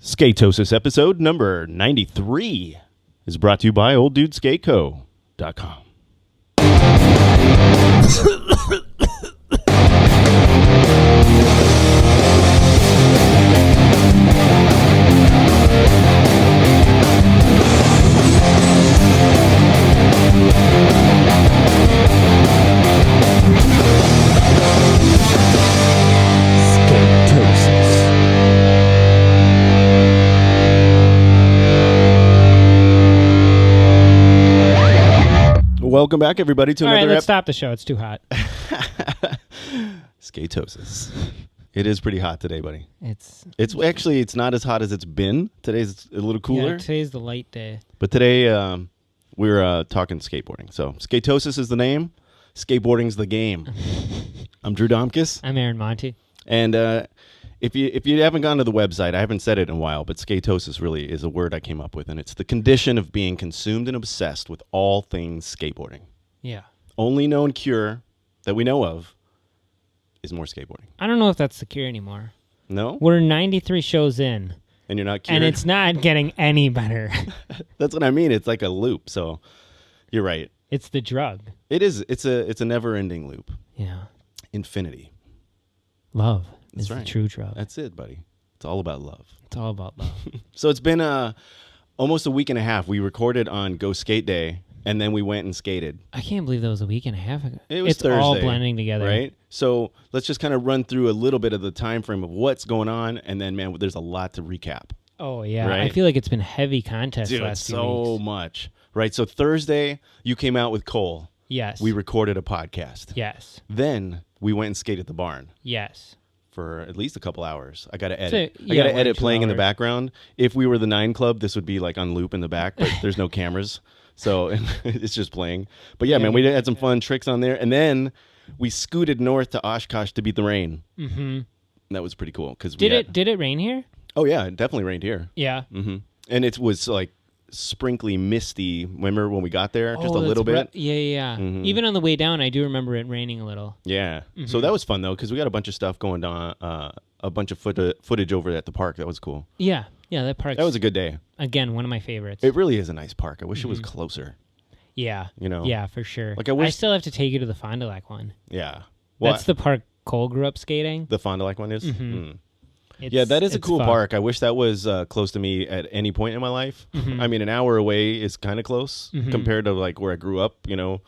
Skatosis episode number 93 is brought to you by OldDudeSkateCo.com. Welcome back, everybody, to All another right, let's stop the show. It's too hot. Skatosis. It is pretty hot today, buddy. It's not as hot as it's been. Today's a little cooler. Yeah, today's the light day. But today we're talking skateboarding. So Skatosis is the name. Skateboarding's the game. I'm Drew Domkis. I'm Aaron Monty. And if you haven't gone to the website, I haven't said it in a while, but skatosis really is a word I came up with, and it's the condition of being consumed and obsessed with all things skateboarding. Yeah. Only known cure that we know of is more skateboarding. I don't know if that's the cure anymore. No? We're 93 shows in. And you're not cured? And it's not getting any better. That's what I mean. It's like a loop, so you're right. It's the drug. It is. It's a never-ending loop. Yeah. Infinity. Love. That's is right. the true drug. That's it, buddy. It's all about love. It's all about love. So it's been almost a week and a half. We recorded on Go Skate Day, and then we went and skated. I can't believe that was a week and a half ago. It was it's Thursday, all blending together. Right? So let's just kind of run through a little bit of the time frame of what's going on, and then, man, there's a lot to recap. Oh, yeah. Right? I feel like it's been heavy contest Dude, last few so weeks. much. Right? So Thursday, you came out with Cole. Yes. We recorded a podcast. Yes. Then we went and skated the barn. Yes. For at least a couple hours. I got to edit. So, I got to 1 or edit 2 playing in the hours. background. If we were the 9 Club, this would be like on loop in the back, but there's no cameras. So it's just playing. But yeah, man, we had some fun tricks on there. And then we scooted north to Oshkosh to beat the rain. Mm-hmm. That was pretty cool. Did it rain here? Oh, yeah, it definitely rained here. Yeah. Mm-hmm. And it was like sprinkly, misty. Remember when we got there? Just a little bit. Yeah. Mm-hmm. Even on the way down, I do remember it raining a little. Yeah. Mm-hmm. So that was fun, though, because we got a bunch of stuff going on, a bunch of footage over at the park. That was cool. Yeah. That park. That was a good day. Again, one of my favorites. It really is a nice park. I wish it was closer. Yeah. You know? Yeah, for sure. Like I still have to take you to the Fond du Lac one. Yeah. That's the park Cole grew up skating. The Fond du Lac one is? Mm-hmm. Mm. Yeah, that is a cool fun. park. I wish that was close to me at any point in my life. Mm-hmm. I mean, an hour away is kind of close compared to like where I grew up, you know,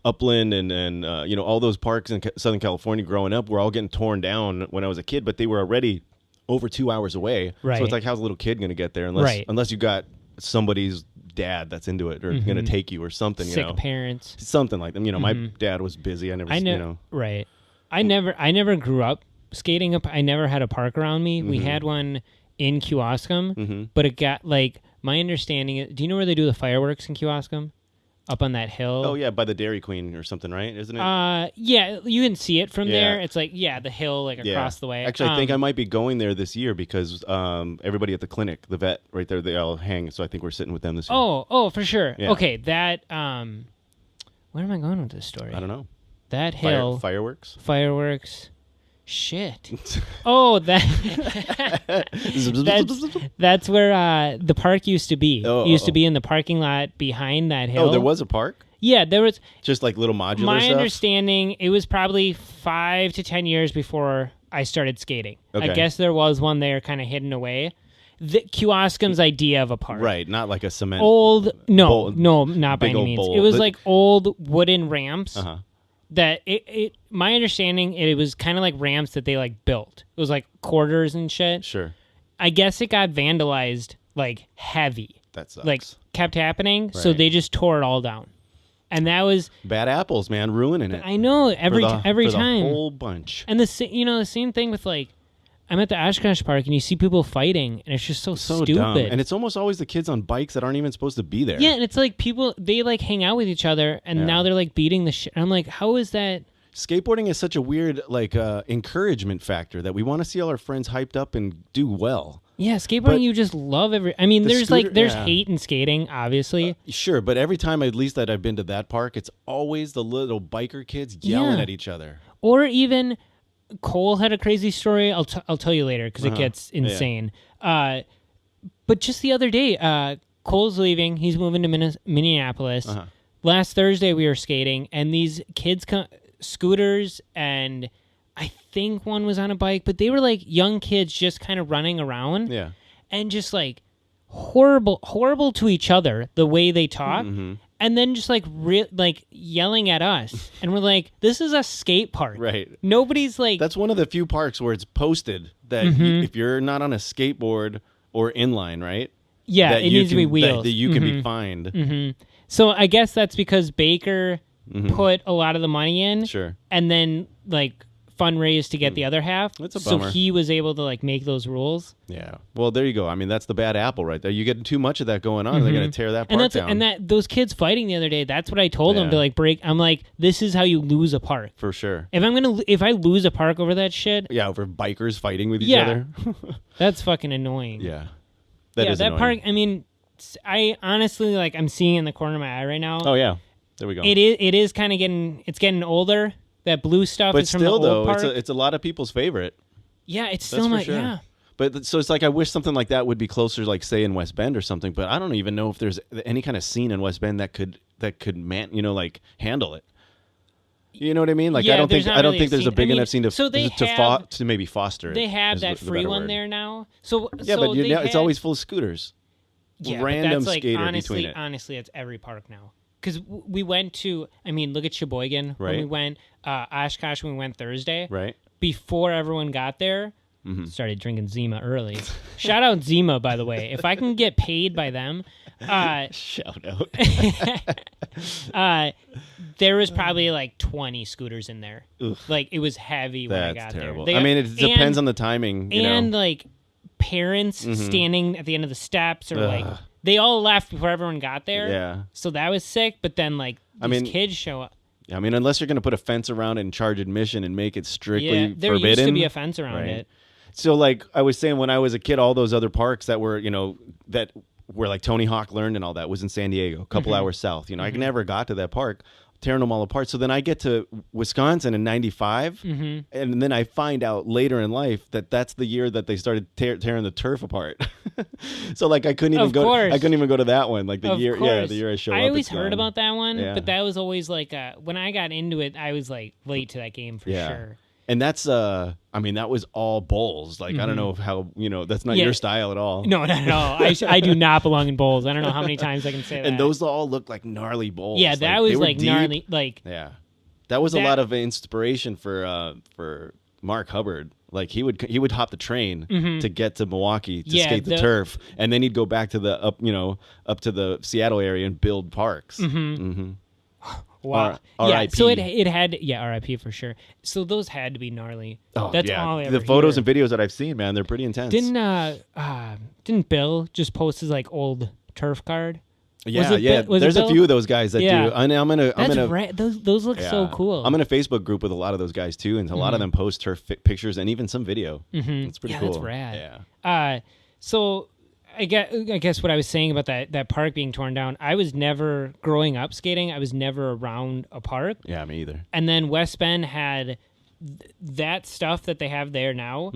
Upland and all those parks in Southern California growing up were all getting torn down when I was a kid, but they were already over 2 hours away. Right. So it's like, how's a little kid going to get there unless you got somebody's dad that's into it or going to take you or something, Sick you know. parents. Something like them. You know, my dad was busy. Right. I never grew up skating up. I never had a park around me. We had one in Kewaskum, but it got like my understanding. Do you know where they do the fireworks in Kewaskum? Up on that hill. Oh yeah, by the Dairy Queen or something, right? Isn't it? Yeah, you can see it from Yeah. there. It's like the hill like across the way. Actually, I think I might be going there this year because everybody at the clinic, the vet right there, they all hang. So I think we're sitting with them this year. Oh, for sure. Yeah. Okay, that where am I going with this story? I don't know. That hill Fireworks. Shit. Oh, that's where the park used to be. It used to be in the parking lot behind that hill. Oh, there was a park? Yeah, there was. Just like little modular My stuff? understanding, it was probably 5 to 10 years before I started skating. Okay. I guess there was one there kind of hidden away. The Kewaskum's idea of a park. Right, not like a cement. No, not by any means. bowl. It was like old wooden ramps. Uh-huh. That my understanding, it was kind of like ramps that they like built. It was like quarters and shit. Sure. I guess it got vandalized like heavy. That sucks. Like kept happening, so Right. they just tore it all down. And that was Bad apples, man, ruining it. I know every for time. the whole bunch. And the same thing with like I'm at the Oshkosh Park and you see people fighting and it's just so stupid. Dumb. And it's almost always the kids on bikes that aren't even supposed to be there. Yeah, and it's like people they like hang out with each other and now they're like beating the shit. I'm like, how is that? Skateboarding is such a weird like encouragement factor that we want to see all our friends hyped up and do well. Yeah, skateboarding But you just love I mean, there's yeah. hate in skating, obviously. Sure, but every time at least that I've been to that park, it's always the little biker kids yelling Yeah. at each other. Or even Cole had a crazy story. I'll tell you later because it gets insane. But just the other day, Cole's leaving. He's moving to Minneapolis. Last Thursday we were skating, and these kids scooters, and I think one was on a bike, but they were like young kids just kind of running around. Yeah. And just like horrible to each other the way they talk. And then just like yelling at us. And we're like, this is a skate park. Right. Nobody's like... That's one of the few parks where it's posted that if you're not on a skateboard or inline, right? Yeah, it needs to be wheels. That you can be fined. So I guess that's because Baker put a lot of the money in. Sure. And then like fundraised to get the other half. That's a bummer. So he was able to like make those rules. Yeah. Well, there you go. I mean, that's the bad apple right there. You get too much of that going on, and they're going to tear that park down. And that those kids fighting the other day, that's what I told them to like break. I'm like, this is how you lose a park. For sure. If I lose a park over that shit. Yeah, over bikers fighting with each other. That's fucking annoying. Yeah. That is that annoying. park, I mean, I honestly, like, I'm seeing in the corner of my eye right now. Oh, yeah. There we go. It is kind of getting older. That blue stuff but is from still, the old though, park. it's a lot of people's favorite. Yeah, it's still my, sure. yeah. But so it's like I wish something like that would be closer, like say in West Bend or something. But I don't even know if there's any kind of scene in West Bend that could like handle it. You know what I mean? Like I don't think there's a big enough scene to maybe foster it. They have that free one there now. So yeah, but it's always full of scooters. Yeah, random but that's skater honestly, between it. Honestly, it's every park now. Because we went to, I mean, look at Sheboygan. Right. When we went, Oshkosh when we went Thursday. Right. Before everyone got there, started drinking Zima early. Shout out Zima, by the way. If I can get paid by them. Shout out. There was probably like 20 scooters in there. Oof. Like, it was heavy when I got That's terrible. there. I mean, it depends on the timing. And like parents standing at the end of the steps or like... They all left before everyone got there. Yeah. So that was sick, but then like these kids show up. I mean, unless you're going to put a fence around it and charge admission and make it strictly there forbidden. used to be a fence around it. So like I was saying, when I was a kid, all those other parks that were, where like Tony Hawk learned and all that was in San Diego, a couple hours south. I never got to that park, tearing them all apart. So then I get to Wisconsin in 95, and then I find out later in life that that's the year that they started tearing the turf apart. So like I couldn't even go to that one. Like the year I showed up. I always heard about that one, but that was always like when I got into it, I was like late to that game for sure. And that's I mean that was all bowls. Like I don't know how that's not your style at all. No, not at all. I do not belong in bowls. I don't know how many times I can say that. And those all look like gnarly bowls. Yeah, that was like gnarly. Like that was a lot of inspiration for Mark Hubbard. Like he would hop the train to get to Milwaukee to skate the turf, and then he'd go back to the up to the Seattle area and build parks. Wow. R.I.P. So it had R.I.P. for sure. So those had to be gnarly. Oh, that's all I ever the photos and videos that I've seen, man, they're pretty intense. Didn't Bill just post his like old turf card? Yeah. There's a few of those guys that do. And I'm gonna those look so cool. I'm in a Facebook group with a lot of those guys too, and a lot of them post turf pictures and even some video. It's pretty cool. That's rad. Yeah. So I guess what I was saying about that park being torn down, I was never, growing up skating, I was never around a park. Yeah, me either. And then West Bend had that stuff that they have there now.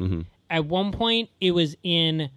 At one point, it was in,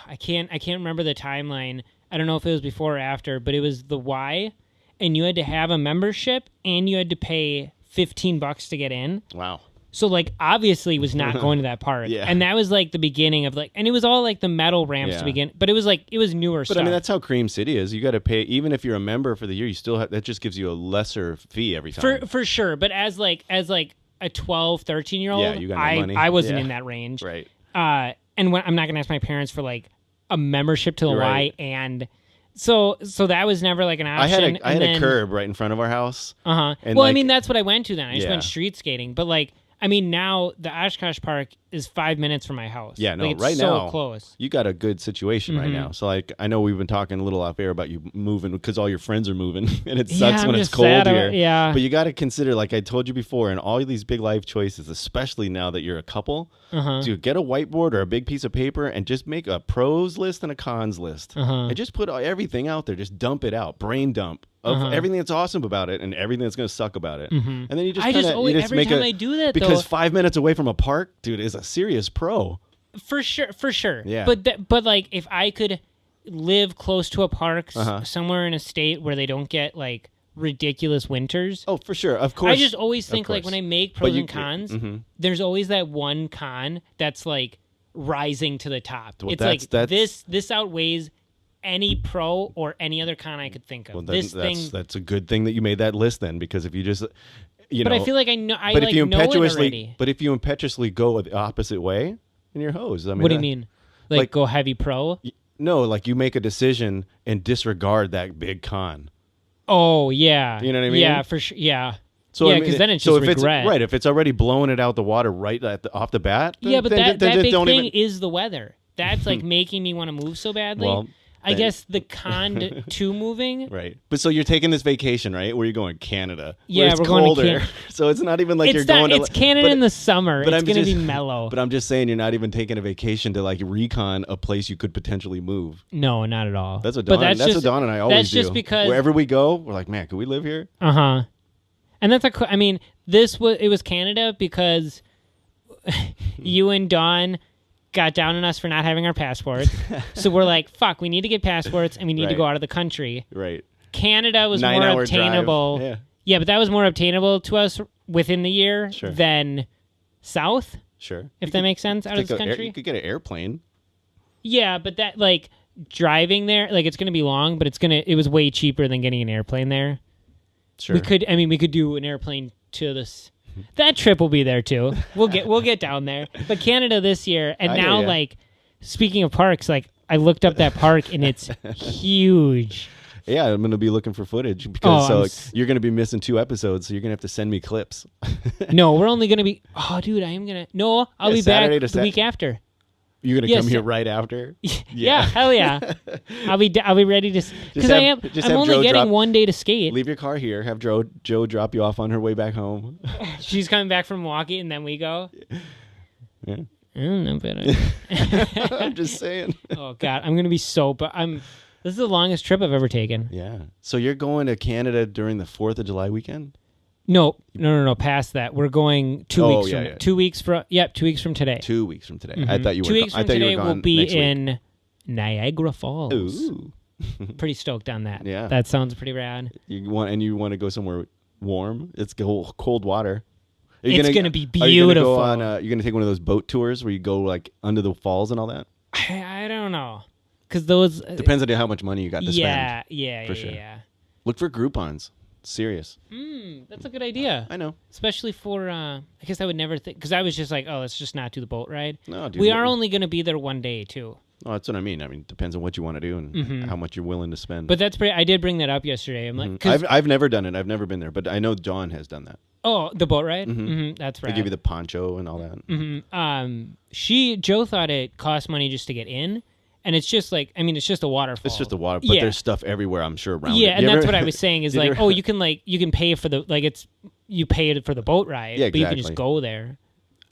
I can't remember the timeline. I don't know if it was before or after, but it was the Y, and you had to have a membership, and you had to pay $15 to get in. Wow. So, like, obviously was not going to that park. And that was, like, the beginning of, like, and it was all, like, the metal ramps to begin. But it was, like, it was newer stuff. But, I mean, that's how Cream City is. You got to pay, even if you're a member for the year, you still have, that just gives you a lesser fee every time. For sure. But as a 12, 13-year-old, you got no money. I wasn't in that range. Right. And I'm not going to ask my parents for, like, a membership to the Y, and... So that was never like an option. I had a curb right in front of our house. Well, I mean, that's what I went to then. I just went street skating. But like, I mean, now the Oshkosh Park is 5 minutes from my house. Yeah, no, like, it's right so now, close. You got a good situation right now. So like, I know we've been talking a little off air about you moving because all your friends are moving, and it sucks when it's cold here. But you got to consider, like I told you before, and all these big life choices, especially now that you're a couple, to get a whiteboard or a big piece of paper and just make a pros list and a cons list, and just put everything out there. Just dump it out, brain dump. Of everything that's awesome about it and everything that's going to suck about it. And then you just every time I do that, because 5 minutes away from a park, dude, is a serious pro. For sure. Yeah. But like if I could live close to a park Uh-huh. somewhere in a state where they don't get like ridiculous winters. Oh, for sure. Of course. I just always think like when I make pros and cons, there's always that one con that's like rising to the top. Well, it's that's this outweighs any pro or any other con I could think of. Well, that's a good thing that you made that list then, because if you just but I feel like I know I but like if you know it already. But if you impetuously go the opposite way, then you're hosed. I mean, What do you mean? Like go heavy pro? No, like you make a decision and disregard that big con. Oh yeah. You know what I mean? Yeah, for sure. Yeah. So yeah, I mean, because then it's so just if regret. It's right, if it's already blowing it out the water right off the bat. Yeah, but then, that big don't thing even, is the weather. That's like making me want to move so badly. Well, I guess the con to moving. Right. But so you're taking this vacation, right? Where are you going? Canada. Yeah, where it's we're colder. going to So it's not even like you're going to. It's Canada in the summer. It's going to be mellow. But I'm just saying you're not even taking a vacation to like recon a place you could potentially move. No, not at all. That's what Don, what Don and I always do. That's just because wherever we go, we're like, man, could we live here? Uh-huh. And that's I mean, it was Canada because you and Don got down on us for not having our passports. So we're like, fuck, we need to get passports and we need to go out of the country. Right. Canada was 9 more hour obtainable. Drive. Yeah, but that was more obtainable to us within the year than south. Sure. If that makes sense, out of the country. You could get an airplane. Yeah, but that like driving there, like it's going to be long, but it was way cheaper than getting an airplane there. Sure. We could do an airplane to this. That trip will be there too. We'll get down there. But Canada this year, and now like speaking of parks, like I looked up that park and it's huge. Yeah, I'm going to be looking for footage because you're going to be missing 2 episodes, so you're going to have to send me clips. No, we're only going to be. Oh, dude, I am gonna. No, I'll be Saturday back the week after. You're going to come here right after? Yeah, hell yeah. I'll be ready to because I'm only getting 1 day to skate. Leave your car here. Have Joe drop you off on her way back home. She's coming back from Milwaukee, and then we go. Yeah. I don't know better. I'm just saying. Oh God, I'm gonna be so. But this is the longest trip I've ever taken. Yeah. So you're going to Canada during the 4th of July weekend? No. Past that, we're going 2 weeks. 2 weeks from. Yep, 2 weeks from today. 2 weeks from today. Mm-hmm. I thought you were. 2 weeks from today we'll be in Niagara Falls. Ooh. Pretty stoked on that. Yeah. That sounds pretty rad. You want to go somewhere warm? It's cold water. It's gonna be beautiful. You're gonna take one of those boat tours where you go like under the falls and all that. I don't know, because those depends on how much money you got to spend. Yeah. Look for Groupons. Serious. That's a good idea. I know. Especially for, I guess I would never think, because I was just like, oh, let's just not do the boat ride. No, dude, we are only going to be there 1 day, too. Oh, that's what I mean. Depends on what you want to do and how much you're willing to spend. But I did bring that up yesterday. I'm like, I've never done it. I've never been there, but I know John has done that. Oh, the boat ride? That's right. They give you the poncho and all that. Joe thought it cost money just to get in. And it's just like, it's just a waterfall. It's just a water, but there's stuff everywhere, I'm sure, around it. Yeah, and that's what I was saying is like, you can pay for you pay it for the boat ride, but you can just go there.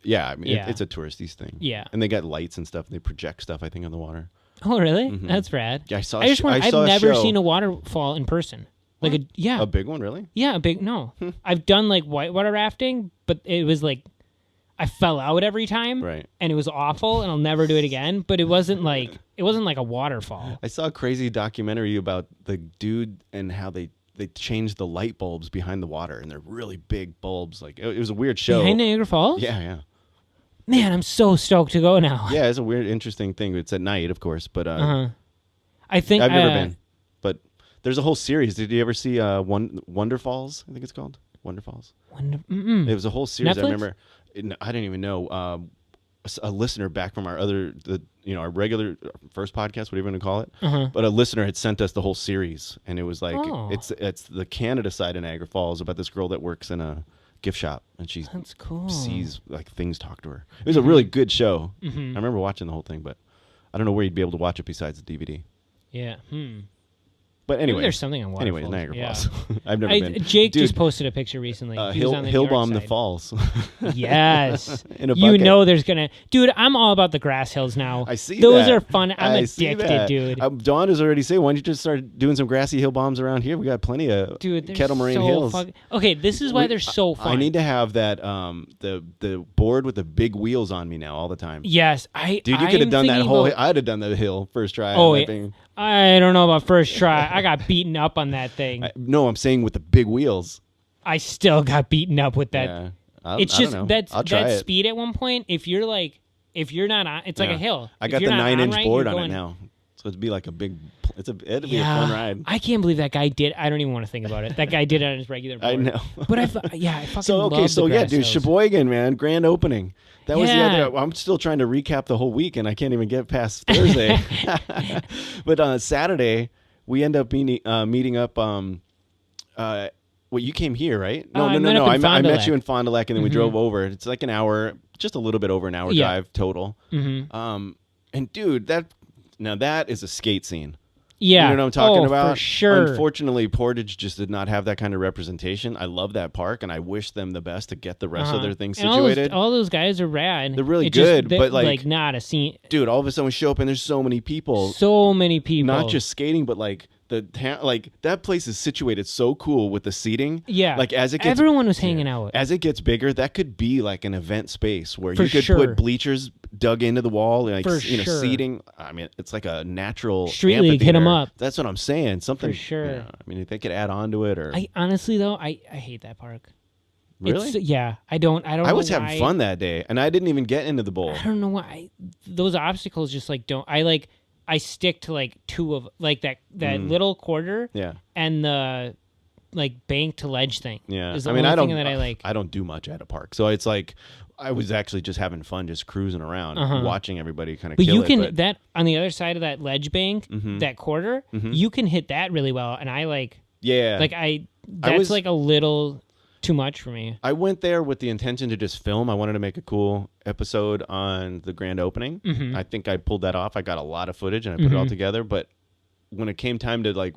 Yeah, it's a touristy thing. Yeah. And they got lights and stuff. They project stuff, I think, on the water. Oh, really? That's rad. Yeah, I've never seen a waterfall in person. Like a big one, really? Yeah, a big, no. I've done like whitewater rafting, but it was like, I fell out every time, right? And it was awful, and I'll never do it again. But it wasn't like a waterfall. I saw a crazy documentary about the dude and how they changed the light bulbs behind the water, and they're really big bulbs. Like it was a weird show. Behind Niagara Falls? Yeah. Man, I'm so stoked to go now. Yeah, it's a weird, interesting thing. It's at night, of course, but I think I've never been. But there's a whole series. Did you ever see Wonder Falls? I think it's called Wonder Falls. It was a whole series. Netflix? I remember. I didn't even know. A listener back from our our regular first podcast, whatever you want to call it, but a listener had sent us the whole series, and it was like it's the Canada side of Niagara Falls about this girl that works in a gift shop, and that's cool. Sees like things talk to her. It was a really good show. I remember watching the whole thing, but I don't know where you'd be able to watch it besides the DVD. Yeah. But anyway, there's something on waterfalls. Anyways, Niagara yeah. Falls. I've never been. Jake Dude, just posted a picture recently. He was on the Hill New York bomb the side. falls. Yes. In a you bucket. know there's gonna, dude. I'm all about the grass hills now. I see those that. are fun. I'm addicted, dude. Dawn is already saying, why don't you just start doing some grassy hill bombs around here? We got plenty of Kettle Moraine hills. Okay, this is why they're so fun. I need to have that the board with the big wheels on me now all the time. Yes, Dude, you could have done that whole. I'd have done the hill first try. Oh, I don't know about first try. I got beaten up on that thing. No, I'm saying with the big wheels. I still got beaten up with that. Yeah. It's just that speed at one point. If you're not on, it's like a hill. I got the 9-inch board on it now, so it'd be like a big. It'd be a fun ride. I can't believe that guy did. I don't even want to think about it. That guy did it on his regular board. I know. But I fucking love the grass dude, hills. Sheboygan, man, grand opening. That was the other. I'm still trying to recap the whole week, and I can't even get past Thursday. But on Saturday, we end up meeting up. Well, you came here, right? No. I met you in Fond du Lac, and then we drove over. It's like an hour, just a little bit over an hour drive total. And dude, that is a skate scene. Yeah. You know what I'm talking about? For sure. Unfortunately, Portage just did not have that kind of representation. I love that park, and I wish them the best to get the rest of their things situated. All those guys are rad. They're really good, but like not a scene. Dude, all of a sudden we show up, and there's so many people. Not just skating, but like that place is situated so cool with the seating. Yeah. Like as it gets, everyone was hanging out. As it gets bigger, that could be like an event space where you could put bleachers dug into the wall, like seating. I mean, it's like a natural street league. Hit them up. That's what I'm saying. Something for sure. Yeah, I mean, if they could add on to it, or I honestly though, I hate that park. Really? I don't. I was having fun that day, and I didn't even get into the bowl. I don't know why. Those obstacles just like don't. I stick to like two of like that little quarter. Yeah. And the like bank to ledge thing. Yeah. Is the only thing that I like. I don't do much at a park, so it's like I was actually just having fun, just cruising around, watching everybody kind of. But you can that on the other side of that ledge bank, Mm-hmm. that quarter, you can hit that really well, and I like. Yeah. Like that's like a little too much for me. I went there with the intention to just film. I wanted to make a cool episode on the grand opening. I think I pulled that off. I got a lot of footage and I put it all together. But when it came time to like,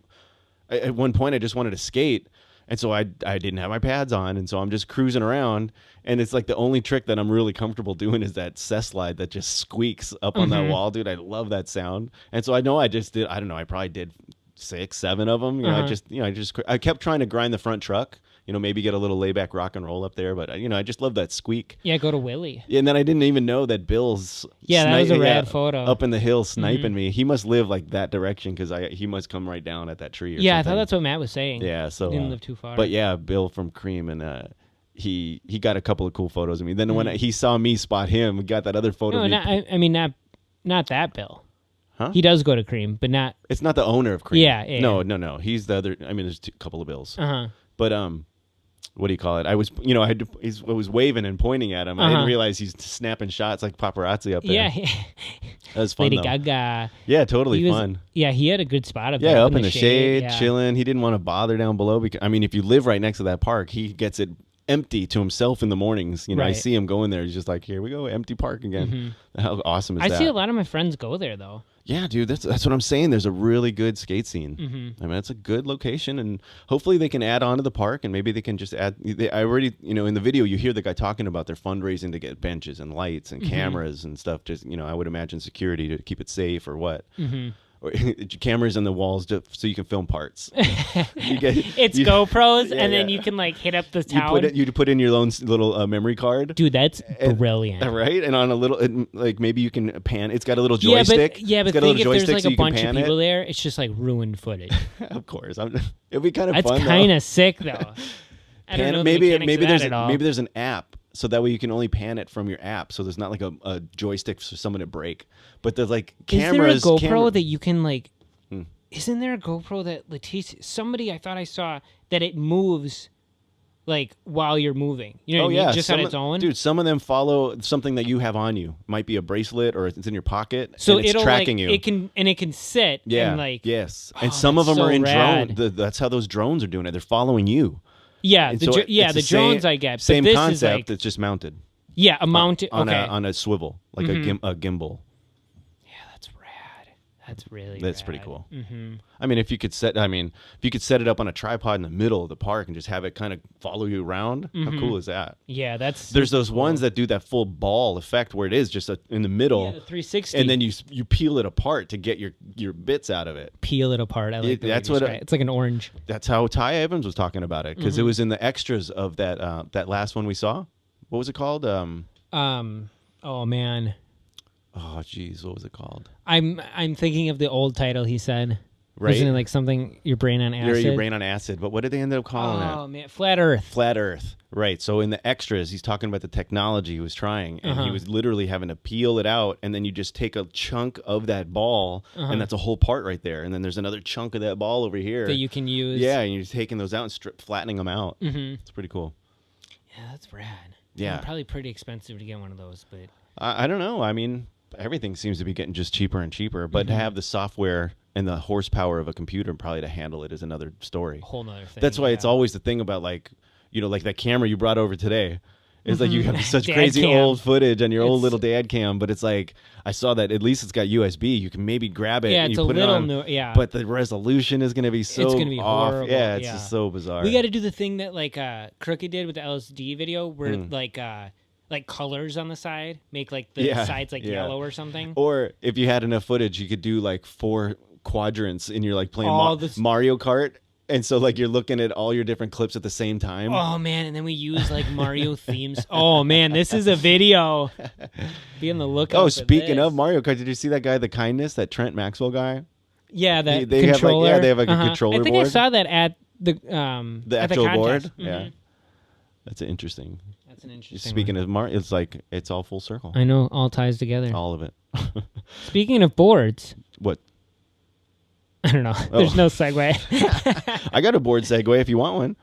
at one point I just wanted to skate. And so I didn't have my pads on. And so I'm just cruising around. And it's like the only trick that I'm really comfortable doing is that cess slide that just squeaks up on that wall. Dude, I love that sound. And so I know I just did, I don't know, I probably did 6, 7 of them. I kept trying to grind the front truck. Maybe get a little layback rock and roll up there, but I just love that squeak. Yeah, go to Willie. And then I didn't even know that Bill's that was a rad photo up in the hill sniping me. He must live like that direction because he must come right down at that tree. Or something. I thought that's what Matt was saying. Yeah, so he didn't live too far. But yeah, Bill from Cream and he got a couple of cool photos of me. Then when he saw me spot him, we got that other photo. No, not that Bill. Huh? He does go to Cream, but not. It's not the owner of Cream. Yeah. No. He's the other. I mean, there's a couple of Bills. But what do you call it? I was, I was waving and pointing at him. I didn't realize he's snapping shots like paparazzi up there. Yeah, that was fun. Lady Gaga. Yeah, totally fun. Yeah, he had a good spot up there. Yeah, up in the shade, chilling. He didn't want to bother down below because if you live right next to that park, he gets it empty to himself in the mornings. I see him going there. He's just like, here we go, empty park again. How awesome is that? I see a lot of my friends go there though. Yeah, dude, that's what I'm saying. There's a really good skate scene. I mean, it's a good location, and hopefully they can add on to the park, and maybe they can just add. I already, in the video, you hear the guy talking about their fundraising to get benches and lights and cameras and stuff. Just, I would imagine security to keep it safe or what. Or cameras in the walls so you can film parts. It's GoPros, and then you can like hit up the tower. You put in your own little memory card. Dude, that's brilliant. Right? And on a little, like maybe you can pan. It's got a little joystick. But think if there's like a bunch of people there, it's just like ruined footage. Of course, it'd be kind of fun. That's kind of sick though. I don't know maybe there's an app. So that way you can only pan it from your app. So there's not like a joystick for someone to break. But there's like cameras. Is there a GoPro that you can like... Isn't there a GoPro that Leticia... Somebody I thought I saw that it moves like while you're moving. You know what I mean? Just on its own? Dude, some of them follow something that you have on you. It might be a bracelet or it's in your pocket. So and it's tracking you. It can sit and like... Yes. And some of them are in drone. That's how those drones are doing it. They're following you. Yeah, the drones I get. But same this concept. Is like, it's just mounted. Yeah, a mounted on a swivel, like a gimbal. Yeah, that's rad. That's really That's rad. pretty cool. Mm-hmm. I mean, if you could set it up on a tripod in the middle of the park and just have it kind of follow you around, how cool is that? Yeah, there's those ones that do that full ball effect where it is just in the middle, the 360, and then you peel it apart to get your bits out of it. Peel it apart. I like that's what it's like an orange. That's how Ty Evans was talking about it, because it was in the extras of that last one we saw. What was it called? Oh man. Oh geez, what was it called? I'm thinking of the old title he said. Right. Isn't it like something your brain on acid? Your brain on acid. But what did they end up calling it? Oh man, Flat Earth. Flat Earth. Right. So in the extras, he's talking about the technology he was trying, and he was literally having to peel it out, and then you just take a chunk of that ball, and that's a whole part right there, and then there's another chunk of that ball over here that you can use. Yeah, and you're taking those out and flattening them out. It's pretty cool. Yeah, that's rad. Yeah. Probably pretty expensive to get one of those, but I don't know. I mean, everything seems to be getting just cheaper and cheaper, but to have the software and the horsepower of a computer probably to handle it is another story. A whole nother thing. That's why it's always the thing about, like, you know, like that camera you brought over today. It's like you have such crazy old footage on your old little dad cam, but it's like, I saw that at least it's got USB. You can maybe grab it and you put it on. But the resolution is going to be so it's gonna be off. horrible. Yeah, it's just so bizarre. We got to do the thing that like Crooked did with the LSD video, where like colors on the side make like the sides like yellow or something. Or if you had enough footage, you could do like 4 quadrants and you're like playing Mario Kart. And so, like, you're looking at all your different clips at the same time. Oh, man. And then we use, like, Mario themes. Oh, man. This is a video. Be on the lookout. Oh, speaking of Mario Kart, did you see that guy, The Kindness, that Trent Maxwell guy? Yeah, that they controller. Have, they have, like, a controller board. I think I saw that at the actual board? Mm-hmm. Yeah. That's interesting. That's an interesting Speaking of Mario, it's like, it's all full circle. I know. All ties together. All of it. Speaking of boards. What? I don't know. There's no segue. I got a board segue if you want one.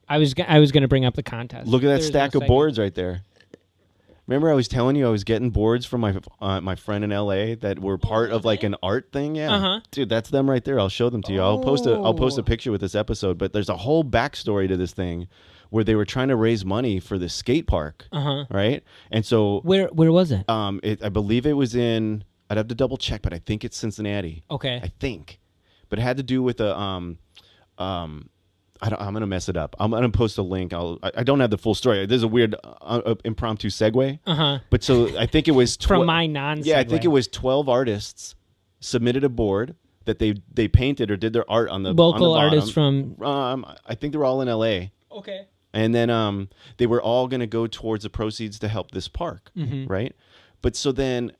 I was going to bring up the contest. Look at that stack of boards right there. Remember I was telling you I was getting boards from my friend in LA that were part of like an art thing? Yeah. Dude, that's them right there. I'll show them to you. I'll post a picture with this episode, but there's a whole backstory to this thing where they were trying to raise money for this skate park. Right? And so Where was it? I believe it was in, I'd have to double check, but I think it's Cincinnati. Okay. I think. But it had to do with I'm gonna mess it up. I'm gonna post a link. I don't have the full story. There's a weird impromptu segue. But so I think it was from my non-segue. Yeah, I think it was 12 artists submitted a board that they painted or did their art on the local on the artists from. I think they were all in LA. Okay. And then they were all gonna go towards the proceeds to help this park, right? But so then.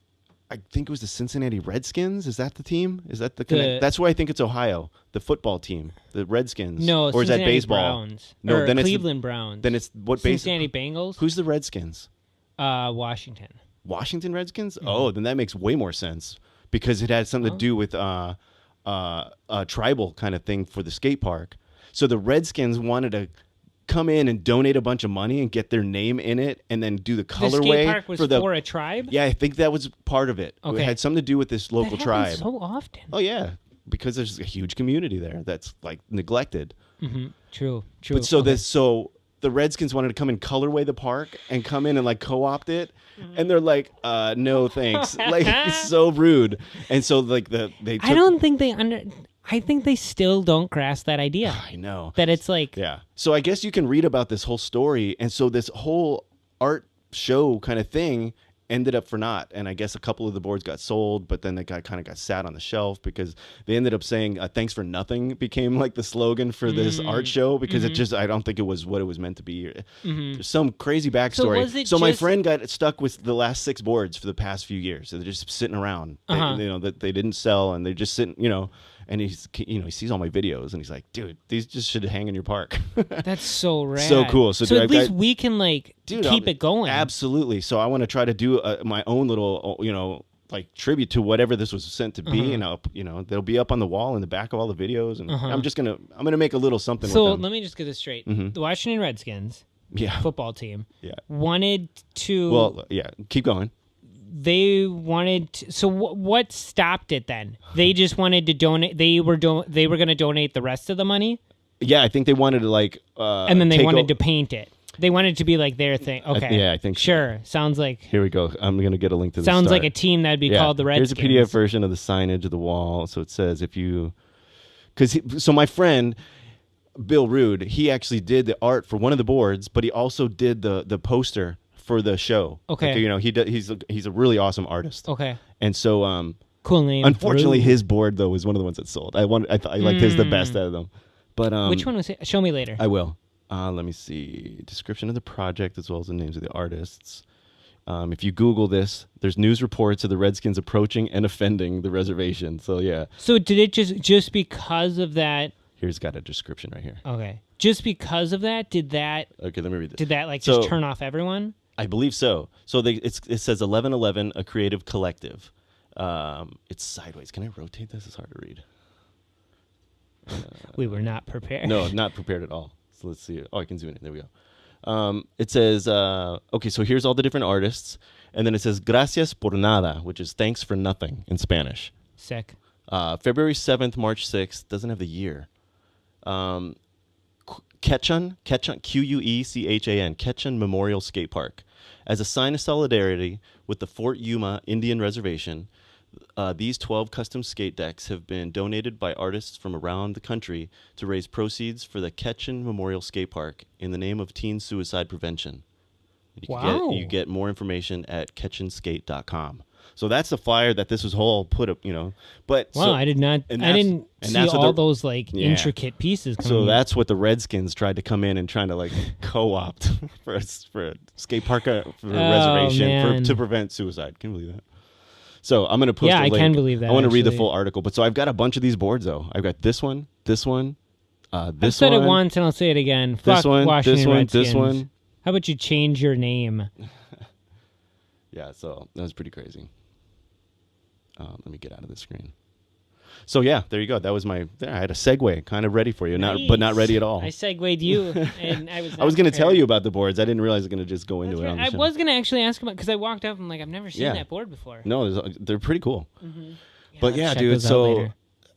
I think it was the Cincinnati Redskins. Is that the team? Is that the connect? That's why I think it's Ohio, the football team, the Redskins. No, or Cincinnati is that baseball? Browns. No, or then Cleveland Browns. Then it's what baseball? Cincinnati Bengals. Who's the Redskins? Washington. Washington Redskins. Oh, then that makes way more sense because it had something to do with a tribal kind of thing for the skate park. So the Redskins wanted to come in and donate a bunch of money and get their name in it and then do the colorway. The skate park was for a tribe? Yeah, I think that was part of it. Okay. It had something to do with this local tribe. So often. Oh, yeah, because there's a huge community there that's like neglected. True. But so the Redskins wanted to come and colorway the park and come in and like co-opt it. And they're like, no, thanks. Like, it's so rude. And so like they took, I don't think I think they still don't grasp that idea. I know. That it's like... Yeah. So I guess you can read about this whole story. And so this whole art show kind of thing ended up for naught. And I guess a couple of the boards got sold, but then they kind of got sat on the shelf because they ended up saying, thanks for nothing became like the slogan for this art show because it just, I don't think it was what it was meant to be. There's some crazy backstory. So my friend got stuck with the last 6 boards for the past few years. So they're just sitting around, that they didn't sell and they're just sitting, and he sees all my videos and he's like, dude, these just should hang in your park. That's so rad. So cool. So at least we can keep it going. Absolutely. So I want to try to do my own little, like tribute to whatever this was sent to be. And they'll be up on the wall in the back of all the videos. And I'm going to make a little something with them. So let me just get this straight. The Washington Redskins football team wanted to... Well, yeah, keep going. They wanted to, so what stopped it then? They just wanted to donate. They were going to donate the rest of the money. Yeah, I think they wanted to and then they wanted to paint it. They wanted to be like their thing. Okay. Yeah, I think so. Sure. Sounds like. Here we go. I'm going to get a link to the Sounds start. like a team that'd be called the Redskins. Here's a PDF version of the signage of the wall. So it says so my friend Bill Rude, he actually did the art for one of the boards, but he also did the poster for the show. Okay. Like, he's a really awesome artist. Okay. And so cool name. Unfortunately, Rude. his board though was one of the ones that sold. I liked his the best out of them. But which one was it? Show me later. I will. Let me see. Description of the project as well as the names of the artists. If you Google this, there's news reports of the Redskins approaching and offending the reservation. So yeah. So did it just because of that? Here's got a description right here. Okay. Just because of that, did that? Okay, let me read this. Did that just turn off everyone? I believe so. So it says 1111, a creative collective. It's sideways. Can I rotate this? It's hard to read. We were not prepared. No, not prepared at all. So let's see. Oh, I can zoom in. There we go. It says, okay, so here's all the different artists. And then it says, gracias por nada, which is thanks for nothing in Spanish. Sick. February 7th, March 6th. Doesn't have the year. Quechan, Quechan, Quechan Memorial Skate Park. As a sign of solidarity with the Fort Yuma Indian Reservation, these 12 custom skate decks have been donated by artists from around the country to raise proceeds for the Quechan Memorial Skate Park in the name of teen suicide prevention. You get more information at quechanskate.com. So that's the flyer that this was whole put up, But wow, I did not. I didn't see all those intricate pieces. So that's what the Redskins tried to come in and trying to co-opt for a skate park for a reservation to prevent suicide. Can you believe that? So I'm going to post a link. I can believe that. I want to read the full article. But so I've got a bunch of these boards though. I've got this one, this one, I've said it once and I'll say it again. Fuck Washington Redskins. This one. How about you change your name? Yeah, so that was pretty crazy. Let me get out of the screen. So yeah, there you go. That was I had a segue kind of ready for you, but not ready at all. I segued you, and I was. I was going to tell you about the boards. I didn't realize I was going to just go into it. I was going to actually ask about because I walked up and I've never seen that board before. No, they're pretty cool. Mm-hmm. Yeah, but yeah, dude.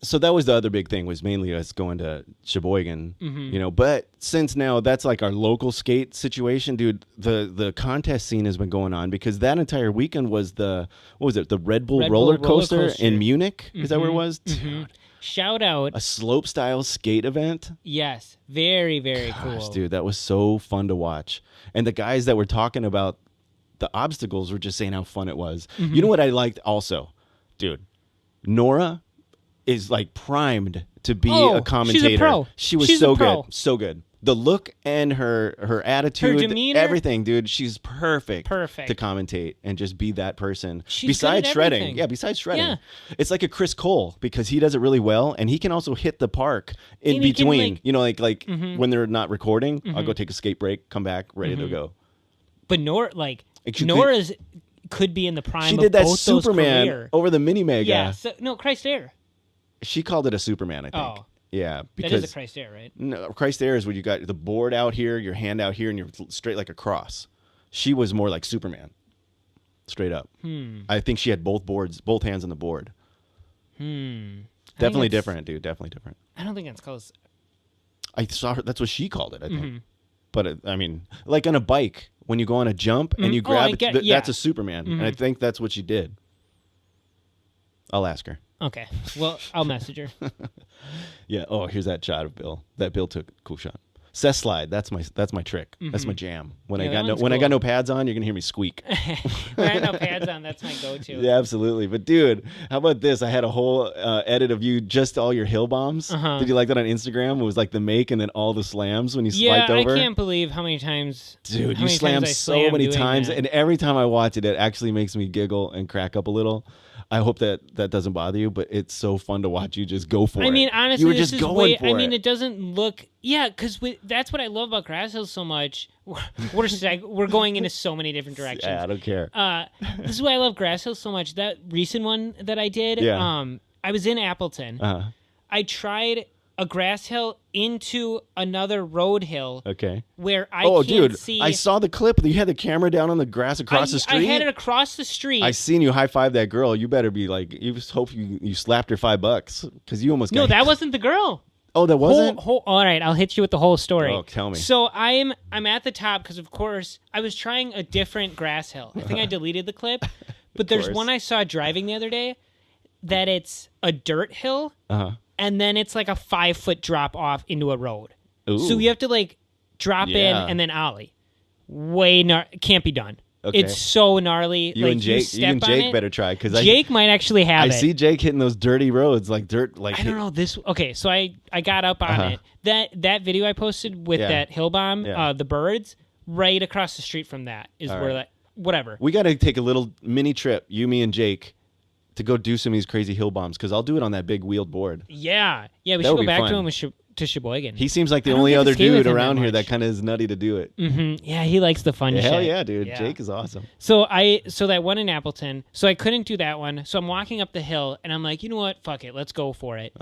So that was the other big thing was mainly us going to Sheboygan, But since now that's like our local skate situation, dude, the contest scene has been going on because that entire weekend was the Red Bull Rollercoaster in Munich. Is that where it was? Dude, shout out a slope style skate event. Yes, very very cool, dude. That was so fun to watch, and the guys that were talking about the obstacles were just saying how fun it was. Mm-hmm. You know what I liked also, dude, Nora is primed to be a commentator. She's a pro. She's so good. So good. The look and her attitude, her demeanor, everything, dude. She's perfect to commentate and just be that person. Besides shredding. Yeah, besides shredding. Yeah. It's like a Chris Cole because he does it really well and he can also hit the park in between. Can, when they're not recording, I'll go take a skate break, come back, ready to go. But Nora's could be in the prime of both those careers. She did that Superman over the Mini Mega. Yeah, Christ Air. She called it a Superman, I think. Oh. Yeah. Because that is a Christ Air, right? No, Christ Air is when you got the board out here, your hand out here, and you're straight like a cross. She was more like Superman. Straight up. I think she had both hands on the board. Definitely different, dude. Definitely different. I don't think that's close. I saw her. That's what she called it, I think. But, I mean, like on a bike, when you go on a jump and you grab it, that's a Superman. And I think that's what she did. I'll ask her. Okay. Well, I'll message her. Yeah. Oh, here's that shot of Bill. That Bill took. Cool shot. Cess slide. That's my trick. That's my jam. When I got no pads on, you're gonna hear me squeak. When I had no pads on, that's my go-to. Yeah, absolutely. But dude, how about this? I had a whole edit of you just all your hill bombs. Did you like that on Instagram? It was like the make and then all the slams when you swiped over. I can't believe how many times. Dude, you slammed so many times, and every time I watch it, it actually makes me giggle and crack up a little. I hope that doesn't bother you, but it's so fun to watch you just go for it. I mean, honestly, you were just going for it. I mean, it doesn't look... Yeah, because that's what I love about Grass Hills so much. We're going into so many different directions. Yeah, I don't care. This is why I love Grass Hills so much. That recent one that I did, I was in Appleton. I tried a grass hill into another road hill. Okay. Where I can't see. I saw the clip. You had the camera down on the grass across the street. I had it across the street. I seen you high five that girl. You better be like. You just hope you slapped her $5 because you almost. No, that wasn't the girl. Oh, that wasn't? All right, I'll hit you with the whole story. Oh, tell me. So I'm at the top because, of course, I was trying a different grass hill. I think I deleted the clip, but there's one I saw driving the other day that it's a dirt hill, and then it's like a 5-foot drop off into a road. Ooh. So you have to like drop in and then ollie. Can't be done. Okay. It's so gnarly. You and Jake better try because Jake might actually have it. I see Jake hitting those dirty roads like dirt. Like I don't know this. Okay, so I got up on it. That video I posted with that hill bomb, the birds, right across the street from that is where that whatever. We got to take a little mini trip, you, me, and Jake, to go do some of these crazy hill bombs because I'll do it on that big wheeled board. Yeah. We should go back to him to Sheboygan. He seems like the only other dude around here that kind of is nutty to do it. Mm-hmm. Yeah, he likes the fun shit. Hell yeah, dude. Yeah. Jake is awesome. So that one in Appleton, so I couldn't do that one. So I'm walking up the hill and I'm like, you know what? Fuck it. Let's go for it.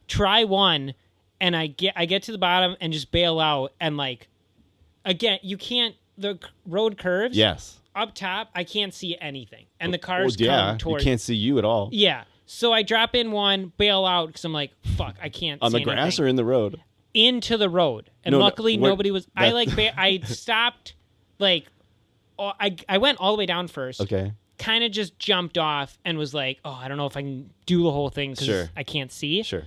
Try one, and I get to the bottom and just bail out, and like, again, you can't, the road curves. Yes. Up top, I can't see anything. And the cars come towards. You can't see you at all. Yeah. So I drop in one, bail out because I'm like, fuck, I can't see on the grass anything. or in the road? Into the road. And luckily nobody was. I stopped, like, I went all the way down first. Okay. Kind of just jumped off and was like, oh, I don't know if I can do the whole thing because I can't see. Sure.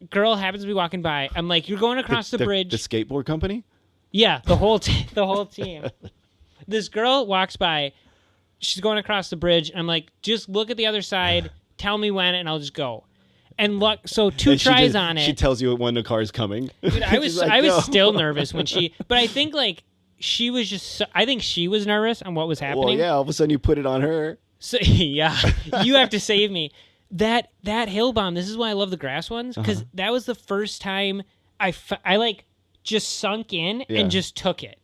Girl happens to be walking by. I'm like, you're going across the bridge. The skateboard company? Yeah, the whole team. This girl walks by. She's going across the bridge. And I'm like, just look at the other side. Tell me when, and I'll just go. And look, so two tries on it. She tells you when the car's coming. Dude, I was still nervous when but I think like she was just. I think she was nervous on what was happening. Well, yeah. All of a sudden, you put it on her. So yeah, you have to save me. That hill bomb. This is why I love the grass ones because that was the first time I like just sunk in and just took it.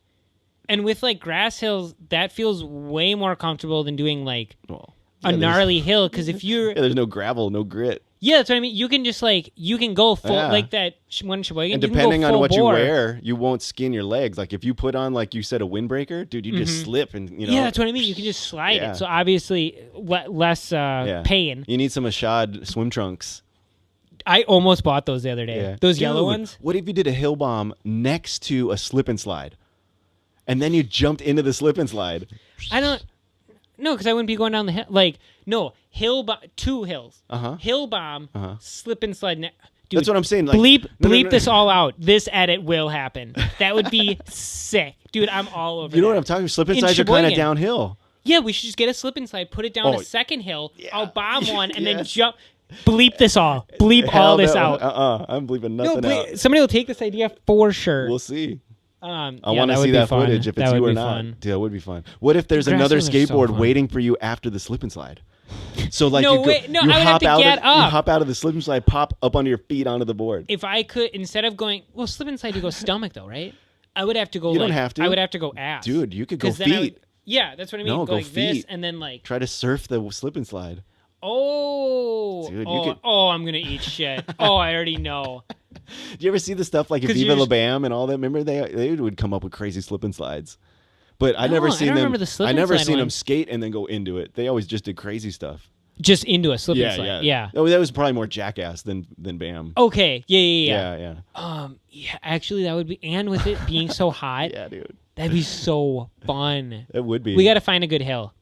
And with like grass hills, that feels way more comfortable than doing like. A gnarly hill because if you're there's no gravel, no grit. Yeah, that's what I mean. You can just like you can go full like that one Sheboygan. And depending on what you wear, you won't skin your legs. Like if you put on like you said a windbreaker, dude, you just slip and Yeah, that's what I mean. You can just slide it. So obviously less pain. You need some Ashad swim trunks. I almost bought those the other day. Yeah. Those yellow ones. What if you did a hill bomb next to a slip and slide, and then you jumped into the slip and slide? No, because I wouldn't be going down the hill. Like, no, two hills. Hill bomb, slip and slide. Dude, that's what I'm saying. Like, bleep this all out. This edit will happen. That would be sick. Dude, I'm all over You know what I'm talking about? Slip and slides are kind of downhill. Yeah, we should just get a slip and slide, put it down a second hill. Yeah. I'll bomb one and then jump. Bleep this all. Bleep all this out. I'm bleeping nothing out. Somebody will take this idea for sure. We'll see. I want to see that footage if it's you or not. Dude, that would be fun. What if there's another skateboard waiting for you after the slip and slide? So like I would have to get up. You hop out of the slip and slide, pop up onto your feet onto the board. If I could, instead of going, slip and slide, you go stomach though, right? I would have to go. You don't have to. I would have to go ass. Dude, you could go feet. Yeah, that's what I mean. No, go like feet. This and then like try to surf the slip and slide. Oh, dude, I'm gonna eat shit. Oh, I already know. Do you ever see the stuff like Viva La Bam and all that? Remember they would come up with crazy slip and slides, but I never seen them. I never seen them skate and then go into it. They always just did crazy stuff. Just into a slip and slide. Yeah. Oh, that was probably more Jackass than Bam. Okay. Yeah. Yeah. Actually, that would be, and with it being so hot. Yeah, dude. That'd be so fun. It would be. We got to find a good hill.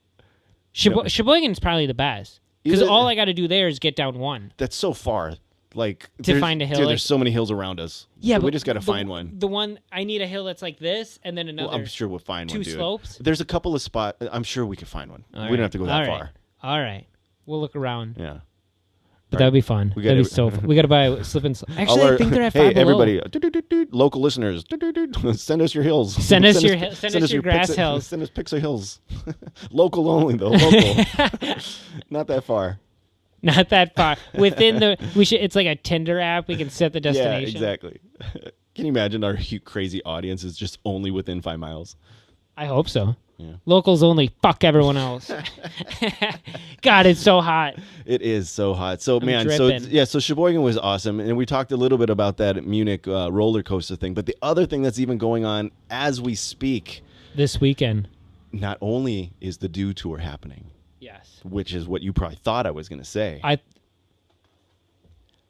Sheboygan's probably the best because all I got to do there is get down one. That's so far. Like to find a hill. Dude, there's so many hills around us. Yeah, but we just got to find one. The one I need a hill that's like this, and then another. Well, I'm sure we'll find one. Two slopes. There's a couple of spots. I'm sure we could find one. We don't have to go that far. All right, we'll look around. Yeah, but that'd be fun. That'd be so fun. We got to buy a slip and slide. Actually, I think they're at $5 below. Hey, everybody, local listeners, send us your hills. Send us your grass hills. Send us pics of hills. Local only though. Local. Not that far. Not that far. Within it's like a Tinder app. We can set the destination. Yeah, exactly. Can you imagine our crazy audience is just only within 5 miles? I hope so. Yeah. Locals only. Fuck everyone else. God, it's so hot. It is so hot. So so Sheboygan was awesome, and we talked a little bit about that Munich roller coaster thing. But the other thing that's even going on as we speak this weekend, not only is the Dew Tour happening. Yes. Which is what you probably thought I was going to say.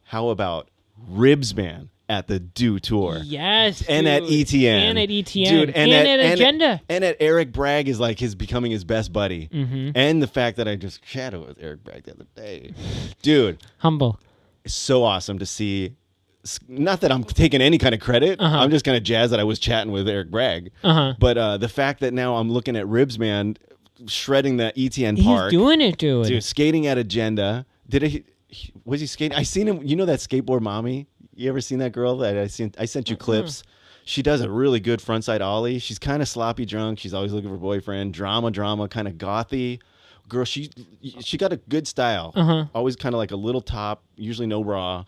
How about Ribs Man at the Do Tour. Yes, and dude. at ETN. And at ETN. Dude, and at Agenda. And at Eric Bragg is like becoming his best buddy. Mm-hmm. And the fact that I just chatted with Eric Bragg the other day. Dude. Humble. It's so awesome to see. Not that I'm taking any kind of credit. I'm just kind of jazzed that I was chatting with Eric Bragg. But the fact that now I'm looking at Ribs Man shredding the ETN park. He's doing it, dude. Dude, skating at Agenda. Was he skating? I seen him. You know that skateboard mommy? You ever seen that girl that I sent you clips? She does a really good frontside ollie. She's kind of sloppy drunk. She's always looking for a boyfriend. Drama, kind of gothy. Girl, she got a good style. Always kind of like a little top, usually no bra,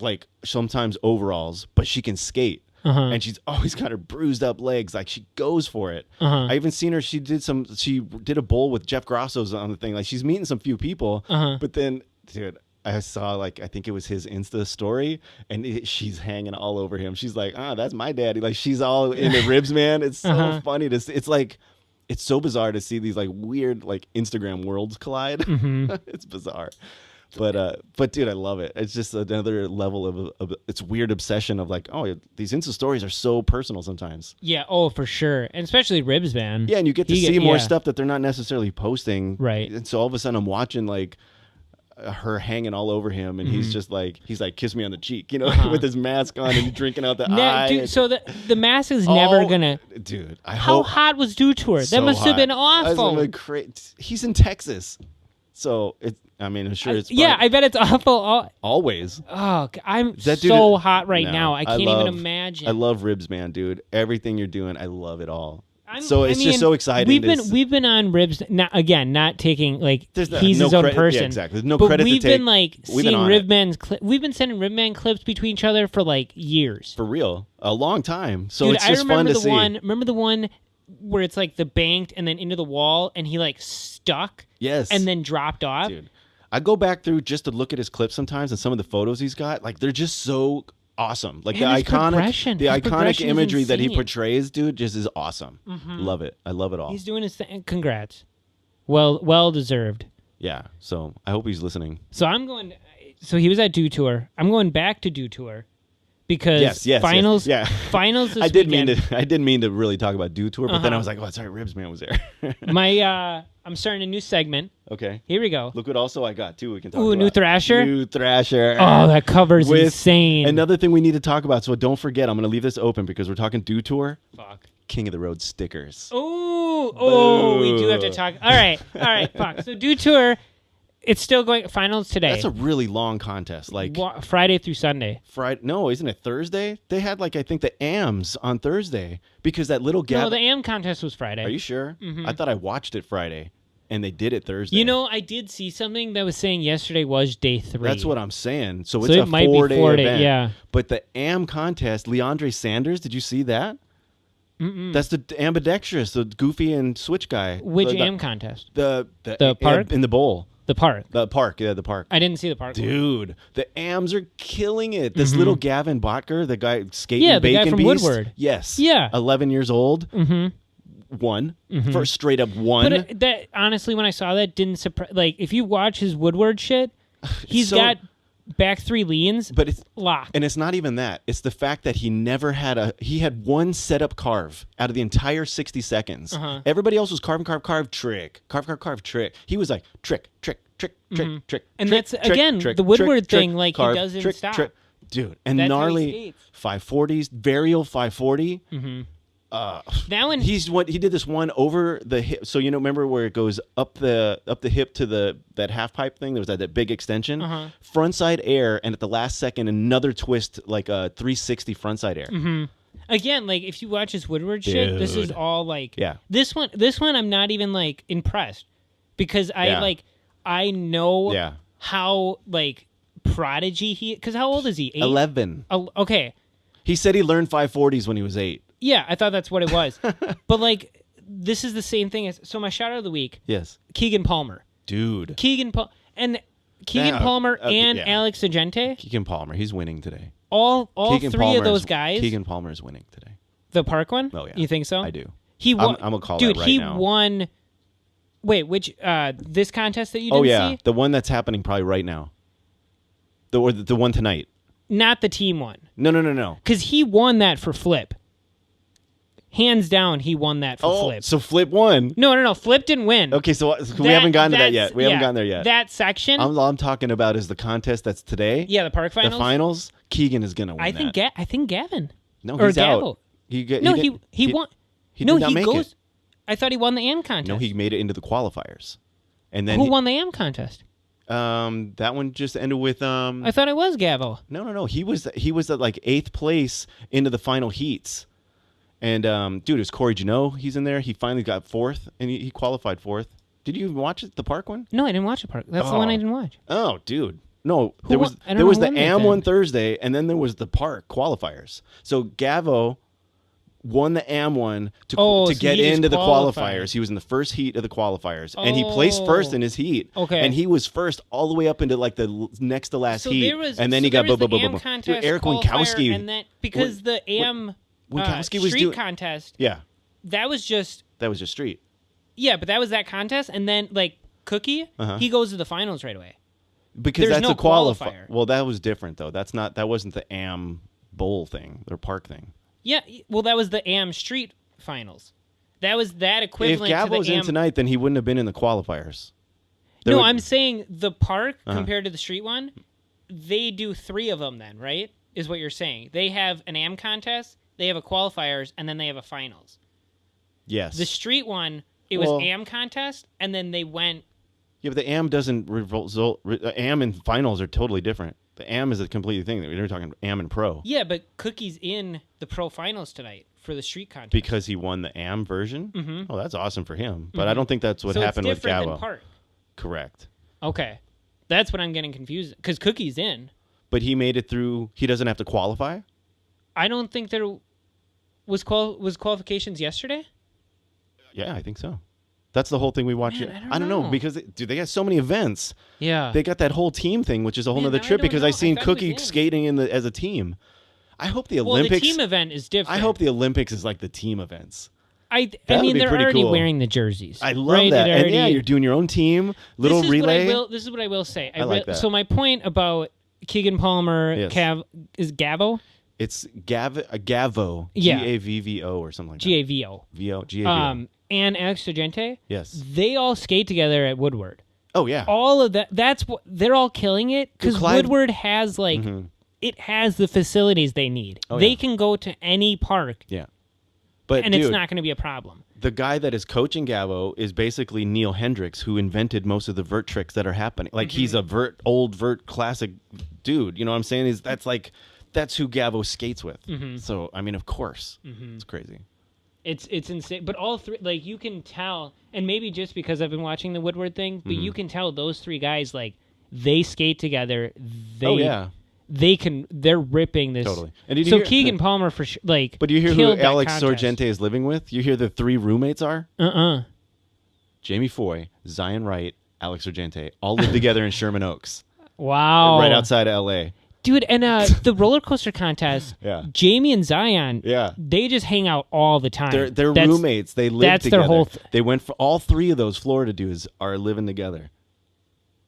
like sometimes overalls, but she can skate. And she's always got her bruised up legs. Like she goes for it. I even seen her. She did a bowl with Jeff Grosso's on the thing. Like she's meeting some few people. But then, dude, I saw I think it was his Insta story, and she's hanging all over him. She's like, that's my daddy. Like she's all into Ribs Man. It's so funny to see. It's so bizarre to see these like weird like Instagram worlds collide. It's bizarre. But dude, I love it. It's just another level of it's weird obsession of like, these Insta stories are so personal sometimes. Yeah, for sure. And especially Ribs Man. Yeah, and you get to see more stuff that they're not necessarily posting. Right. And so all of a sudden I'm watching like her hanging all over and he's just like kiss me on the cheek, with his mask on and he's drinking out the eye. Dude, so the mask is never gonna. Dude, how hot was Do Tour? So that must have been hot. awful. He's in Texas, so I'm sure it's fun. Yeah, I bet it's awful. Always. Oh, I'm so hot right now. I can't even imagine. I love Ribs Man, dude. Everything you're doing, I love it all. It's so exciting. We've been on Ribs. Not taking like he's his own person. Yeah, exactly. There's no but credit to take. We've been seeing Ribman's. We've been sending Ribman clips between each other for like years. For real, a long time. So dude, it's just fun to see. Remember the one where it's like the banked and then into the wall, and he like stuck. Yes. And then dropped off. Dude, I go back through just to look at his clips sometimes, and some of the photos he's got, like they're just so awesome. Like and the iconic imagery that he portrays, dude, just is awesome. Love it. I love it all. He's doing his thing. Congrats. Well deserved. Yeah. So I hope he's listening. So So he was at Do Tour. I'm going back to Do Tour because finals. Yeah. Finals. This I didn't mean to really talk about Do Tour, but then I was like, oh, sorry, Ribs Man was there. I'm starting a new segment. Okay. Here we go. Look what also I got too. We can talk about. New Thrasher. New Thrasher. Oh, that cover's insane. Another thing we need to talk about. So don't forget, I'm going to leave this open because we're talking Do Tour. Fuck. King of the Road stickers. Oh, we do have to talk. All right. Fuck. So Do Tour. It's still going. Finals today. That's a really long contest. Like Friday through Sunday. No, isn't it Thursday? They had I think the AMs on Thursday because that little gap. No, the AM contest was Friday. Are you sure? I thought I watched it Friday, and they did it Thursday. I did see something that was saying yesterday was day 3. That's what I'm saying. So it's a 4-day event. Yeah. But the AM contest, Leandre Sanders, did you see that? That's the ambidextrous, the goofy and switch guy. Which AM contest? The park in the bowl. The park. The park, yeah, the park. I didn't see the park. Dude, the AMs are killing it. This little Gavin Botker, the guy skating the Bacon guy from Beast. Woodward. Yes. Yeah. 11 years old. Won. First straight up won. But that honestly, when I saw that, didn't surprise. Like, if you watch his Woodward shit, he's got back 3 leans, but it's locked. And it's not even that. It's the fact that he never had he had one setup carve out of the entire 60 seconds. Everybody else was carve, trick. Carve, trick. He was like trick. And trick, that's trick, again trick, the Woodward trick, thing, like carve, he doesn't trick, stop. Trick. Dude, and that's gnarly 540s, varial 540. That one, he did this one over the hip. So remember where it goes up the hip to that half pipe thing? There was that big extension, frontside air, and at the last second another twist like a 360 frontside air. Again, like if you watch his Woodward shit, this is all like This one I'm not even like impressed because I know how like prodigy he. Because how old is he? 8? 11. Okay. He said he learned 540s when he was 8. Yeah, I thought that's what it was. But like, this is the same thing as. So my shout out of the week. Yes. Keegan Palmer. Dude. Keegan Palmer and Alex Agente. Keegan Palmer, he's winning today. All three of those guys. Keegan Palmer is winning today. The park one? Oh yeah. You think so? I do. He won. I'm gonna call dude, that right now. Dude, he won. Wait, which this contest that you didn't see? The one that's happening probably right now. The one tonight. Not the team one. No. Because he won that for Flip. Hands down, he won that for Flip. So Flip won. No. Flip didn't win. Okay, so we haven't gotten to that yet. We haven't gotten there yet. That section. All I'm talking about is the contest that's today. Yeah, the park finals. The finals. Keegan is gonna win. I think Gavin. No, he's out. He won. He did not make it. I thought he won the AM contest. No, he made it into the qualifiers. And then who won the AM contest? That one just ended with I thought it was Gavo. No. He was at like 8th place into the final heats. And dude, it was Corey Janot. He's in there. He finally got 4th, and he qualified 4th. Did you watch it, the park one? No, I didn't watch the park. That's the one I didn't watch. Oh, dude. No, there was the AM one Thursday, and then there was the park qualifiers. So Gavo won the AM one to get into the qualifiers. He was in the first heat of the qualifiers, and he placed first in his heat. Okay, and he was first all the way up into like the next to last heat, and then he got Dude, Eric Winkowski, and then because the AM Winkowski was street contest. Yeah, that was just street. Yeah, but that was that contest, and then like Cookie, he goes to the finals right away. Because there's that's no a qualifier. Well, that was different though. That wasn't the AM bowl thing or park thing. Yeah, well, that was the AM street finals. That was that equivalent. If Gavo's to the AM... in tonight, then he wouldn't have been in the qualifiers. I'm saying the park compared to the street one, they do 3 of them then, right? Is what you're saying. They have an AM contest, they have a qualifiers, and then they have a finals. Yes. The street one, it was AM contest, and then they went... Yeah, but the AM doesn't result... AM and finals are totally different. The AM is a completely thing. We're talking AM and pro. Yeah, but Cookie's in the pro finals tonight for the street contest. Because he won the AM version? Mm-hmm. Oh, that's awesome for him. But I don't think that's what happened with Gavo. So it's different than park. Correct. Okay. That's what I'm getting confused. Because Cookie's in. But he made it through... He doesn't have to qualify? I don't think there was qualifications yesterday? Yeah, I think so. That's the whole thing we watch. I don't know because they got so many events. Yeah, they got that whole team thing, which is a whole other trip. Because I seen Cookie skating as a team. I hope the Olympics. Well, the team event is different. I hope the Olympics is like the team events. I mean, they're already wearing the jerseys. I love that. And yeah, you're doing your own team, little relay. This is what I will say. I like that. So my point about Keegan Palmer, is Gavo. It's Gavo. Yeah. Gavvo or something like that. Gavo. Gavo. And Alex Sargente, yes, they all skate together at Woodward. Oh yeah, all of that. That's what they're all killing it because Woodward has like it has the facilities they need. They can go to any park. Yeah, and it's not going to be a problem. The guy that is coaching Gavo is basically Neil Hendricks, who invented most of the vert tricks that are happening. Like he's a old vert classic dude. You know what I'm saying? That's who Gavo skates with. So I mean, of course, it's crazy. It's insane, but all 3, like you can tell, and maybe just because I've been watching the Woodward thing, but you can tell those 3 guys like they skate together. They're ripping this totally. And so Keegan Palmer for sure, like. But do you hear who Alex Sargente is living with? You hear the 3 roommates are? Jamie Foy, Zion Wright, Alex Sargente all live together in Sherman Oaks. Wow, right outside of L.A. Dude, and the roller coaster contest, Jamie and Zion, they just hang out all the time. They're roommates. They live together. Their whole they went for all 3 of those Florida dudes are living together.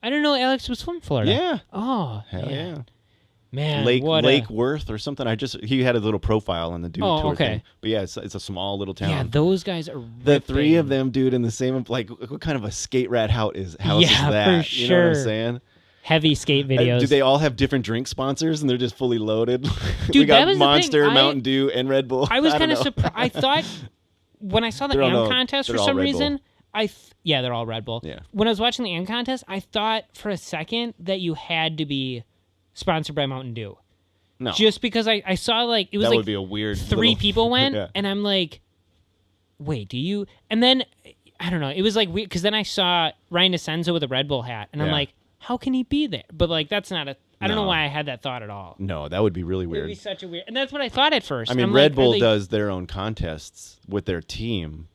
I didn't know Alex was from Florida. Yeah. Oh, hell yeah. Man, Lake Worth or something. He had a little profile on the dude tour thing. But yeah, it's a small little town. Yeah, those guys are the 3 of them, dude, in the same like what kind of a skate rat house is that? For sure. You know what I'm saying? Heavy skate videos. Do they all have different drink sponsors and they're just fully loaded? Dude, we got that was Monster, the thing. Mountain Dew, and Red Bull. I was kind of surprised. I thought when I saw the AM contest for some reason, they're all Red Bull. Yeah. When I was watching the AM contest, I thought for a second that you had to be sponsored by Mountain Dew. No. Just because I saw like it was that like would be a weird 3 people went, and I'm like, wait, do you? And then I don't know. It was like weird because then I saw Ryan DeCenzo with a Red Bull hat, and I'm like, how can he be there? But like that's not I don't know why I had that thought at all. No, that would be really weird. It would be such a weird, and that's what I thought at first. I mean, Red Bull does their own contests with their team,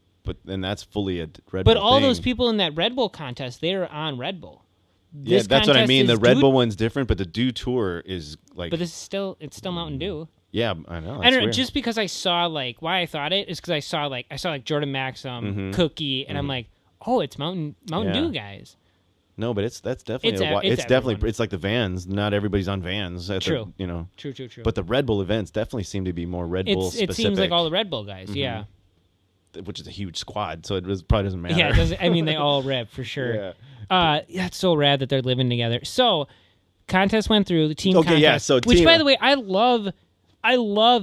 and that's fully a Red Bull. But all those people in that Red Bull contest, they're on Red Bull. Yeah, that's what I mean. The Red Bull one's different, but the Dew Tour is like. But this is still Mountain Dew. Yeah, I know. I don't know. Just because I saw like why I thought it is because I saw like Jordan Maxim, Cookie, and I'm like, oh, it's Mountain Dew guys. No, but that's definitely it's definitely it's like the Vans. Not everybody's on Vans. True. True. But the Red Bull events definitely seem to be more Red Bull specific. It seems like all the Red Bull guys. Yeah. Which is a huge squad, so probably doesn't matter. Yeah, it doesn't, I mean they all rep for sure. Yeah, it's so rad that they're living together. So, contest went through the team. Okay, contest, so which by the way, I love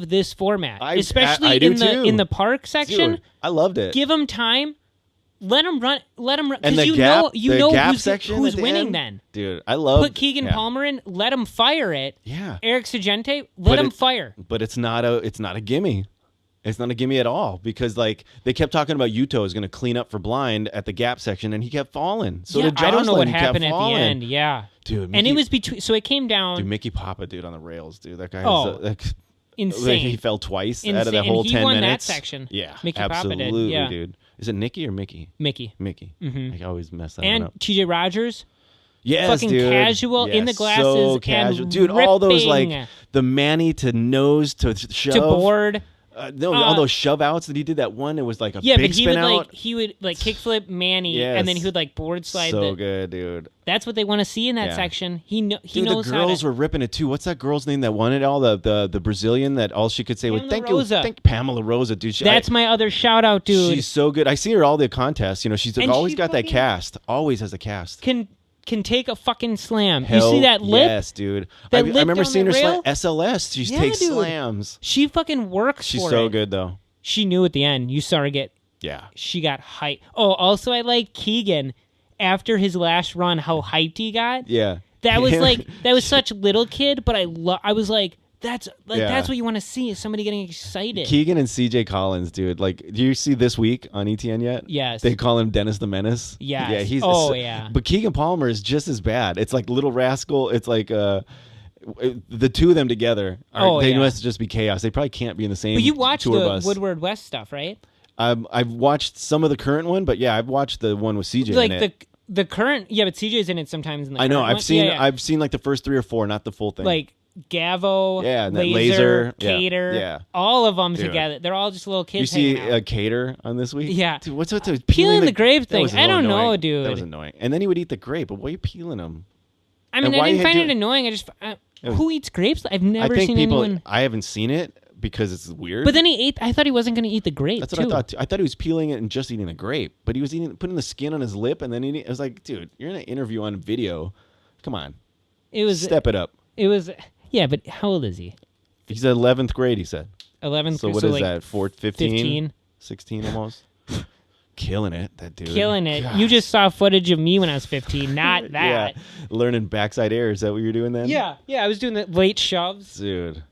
this format, especially I in the park section. Dude, I loved it. Give them time. Let them run. And because you know who's winning. Then, dude, I love. Put Keegan Palmer in. Let him fire it. Yeah. Eric Sagente, let him fire. But it's not a gimme. It's not a gimme at all because like they kept talking about Yuto is going to clean up for Blind at the gap section and he kept falling. So did Jocelyn. I don't know what happened at the end. Yeah, dude. And it was between. So it came down. Dude, Mickey Papa, dude, on the rails, dude. That guy. Insane. He fell twice out of the whole 10 minutes. And he won that section. Yeah, Mickey absolutely, Papa did. Yeah. Dude. Is it Nicky or Mickey? Mickey. I always mess that one up. And TJ Rogers. Yes, fucking dude. casual in the glasses. So casual. Dude, all those like the Manny to nose to shove. To board. All those shove outs that he did that one, it was like a big but spin out. He would kickflip Manny and then he would like board slide. So good, dude. That's what they want to see in that section. He knows the girls were ripping it too. What's that girl's name that won it all? The Brazilian that all she could say was thank you, Pamela Rosa, dude. That's my other shout out, dude. She's so good. I see her all the contests. She's always got that cast. Always has a cast. Can take a fucking slam. You see that lip? Yes, dude. I remember seeing her slam SLS. She takes slams. She fucking works She's for it. so good, though. She knew at the end. You saw her get... Yeah. She got hyped. Oh, also I like Keegan. After his last run, how hyped he got. Yeah. That was that was such little kid, but I was like... That's what you want to see is somebody getting excited. Keegan and CJ Collins, dude. Like, do you see this week on ETN yet? Yes. They call him Dennis the Menace. Yes. Yeah. Yeah. But Keegan Palmer is just as bad. It's like Little Rascal. It's like the two of them together. They must just be chaos. They probably can't be in the same. But you watched tour the bus. Woodward West stuff, right? I've watched some of the current one, but yeah, I've watched the one with CJ in it. The current, but CJ's in it sometimes. In the I know. I've seen like the first 3 or 4, not the full thing. Like. Gavo, and Laser, Cater, all of them together. They're all just little kids. You see Cater on this week? Yeah. Dude, what's with the peeling the grape thing? I don't know, dude. That was annoying. And then he would eat the grape, but why are you peeling them? I mean, I didn't find it annoying. Who eats grapes? I've never seen anyone. I haven't seen it because it's weird. But then he ate. I thought he wasn't going to eat the grape. That's what I thought. I thought he was peeling it and just eating the grape, but he was putting the skin on his lip and then eating. I was like, dude, you're in an interview on video. Come on. Step it up. It was. Yeah, but how old is he? He's 11th grade, he said. 11th grade. So what is that, 15? 16 almost? Killing it, that dude. Killing it. Gosh. You just saw footage of me when I was 15, not that. Yeah, learning backside air. Is that what you were doing then? Yeah, I was doing the late shoves. Dude.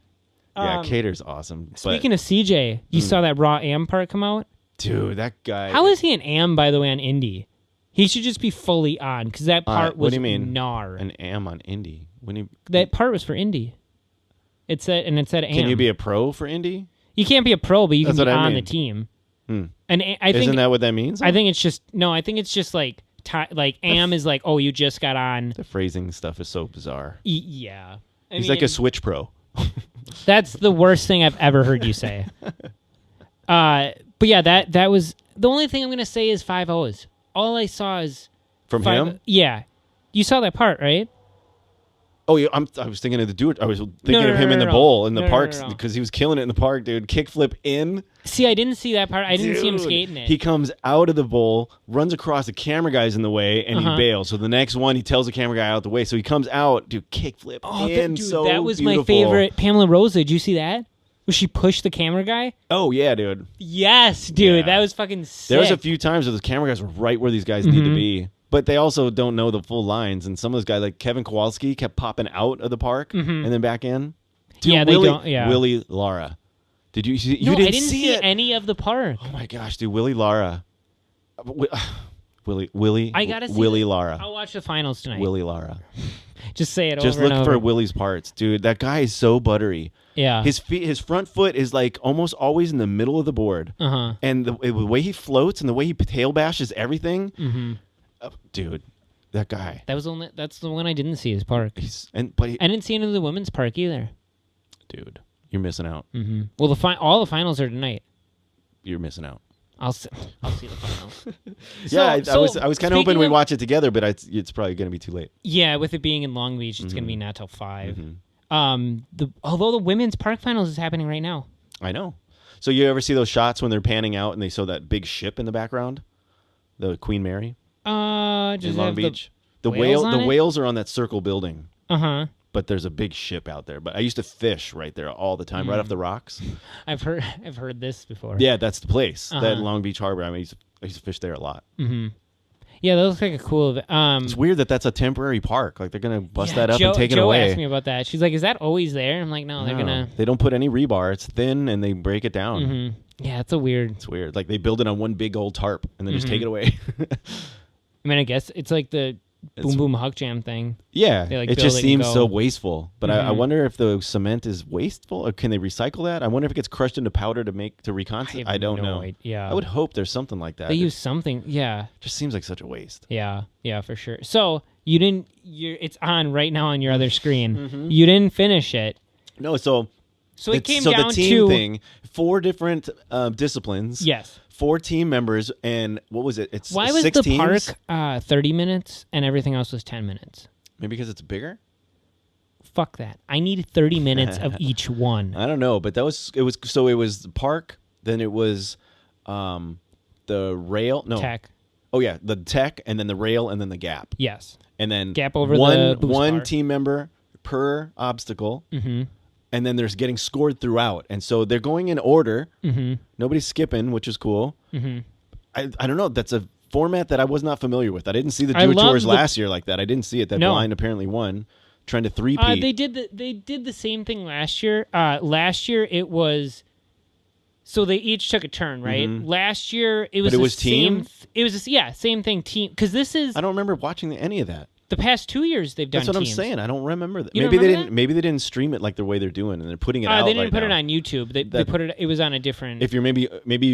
Yeah, Cater's awesome. Speaking of CJ, you saw that Raw Am part come out? Dude, that guy. How is he an Am, by the way, on Indy? He should just be fully on, because that part was what do you mean? gnar. An Am on Indy? That part was for Indy. It said Am. Can you be a pro for Indy? You can't be a pro, but you can be on the team. And I think isn't that what that means? I think it's just I think it's just like Am is like, oh, you just got on. The phrasing stuff is so bizarre. Yeah, he's like a Switch pro. That's the worst thing I've ever heard you say. But yeah, that was the only thing I'm gonna say is 5-0s. All I saw is from him. Yeah, you saw that part, right? Oh, yeah, I was thinking of the dude. I was thinking of him in the bowl in the parks because he was killing it in the park, dude. Kickflip in. See, I didn't see that part. I didn't see him skating it. He comes out of the bowl, runs across, the camera guy's in the way, and he bails. So the next one, he tells the camera guy out the way. So he comes out, dude, kickflip in. Dude, that was beautiful. My favorite. Pamela Rosa, did you see that? Where she pushed the camera guy? Oh, yeah, dude. Yes, dude. That was fucking sick. There was a few times where the camera guys were right where these guys need to be. But they also don't know the full lines, and some of those guys, like Kevin Kowalski, kept popping out of the park and then back in. Dude, yeah, Willie, they don't. Yeah. Willie Lara, did you see? No, you didn't I didn't see it. any of the park. Oh my gosh, dude, Willie Lara, Willie. I gotta see Willie Lara. I'll watch the finals tonight. Willie Lara. Just say it. Just over look and for over. Willie's parts, dude. That guy is so buttery. Yeah. His front foot is like almost always in the middle of the board. And the way he floats and the way he tail bashes everything, dude. That guy. That's the one I didn't see. His park. I didn't see any of the women's park either. Dude, you're missing out. Well, all the finals are tonight. You're missing out. I'll see the final. I was kind of hoping we'd watch it together, but it's probably going to be too late. Yeah, with it being in Long Beach, it's going to be not till 5. Although the women's park finals is happening right now. I know. So you ever see those shots when they're panning out and they show that big ship in the background, the Queen Mary? Just in Long Beach. The whales are on that circle building. But there's a big ship out there. But I used to fish right there all the time, right off the rocks. I've heard this before. Yeah, that's the place. That Long Beach Harbor. I used to fish there a lot. Yeah, that looks like a cool. It's weird that's a temporary park. Like they're gonna bust that up and take it Joe away. Asked me about that. She's like, "Is that always there?" I'm like, "No, they're gonna." They don't put any rebar. It's thin and they break it down. Yeah, it's weird. It's weird. Like they build it on one big old tarp and then just take it away. I mean, I guess it's like the Boom Boom Huck Jam thing. Yeah, it just seems so wasteful. But I wonder if the cement is wasteful, or can they recycle that? I wonder if it gets crushed into powder to reconstitute. I don't know. Yeah, I would hope there's something like that. They use something. Yeah, just seems like such a waste. Yeah, for sure. So it's on right now on your other screen. You didn't finish it. No, so it came down the team to thing. 4 different disciplines. Yes. 4 team members, and what was it? It's why was 6 the teams? park 30 minutes and everything else was 10 minutes? Maybe because it's bigger. Fuck that! I need 30 minutes of each one. I don't know, but it was the park. Then it was the rail. No, tech. Oh yeah, the tech, and then the rail, and then the gap. Yes. And then gap over the boost one bar. team member per obstacle. And then there's getting scored throughout. And so they're going in order. Nobody's skipping, which is cool. I don't know. That's a format that I was not familiar with. I didn't see the Do It Yours last year like that. I didn't see it. Blind apparently won. Trying to 3-peat. They did the same thing last year. Last year it was... So they each took a turn, right? Last year it was team? It was same thing, team. Because this is... I don't remember watching any of that. The past 2 years they've done. That's what teams. I'm saying. I don't remember that. Maybe they didn't stream it like the way they're doing, and they're putting it out. They didn't right put now. it on YouTube. They put it. It was on a different. If you're maybe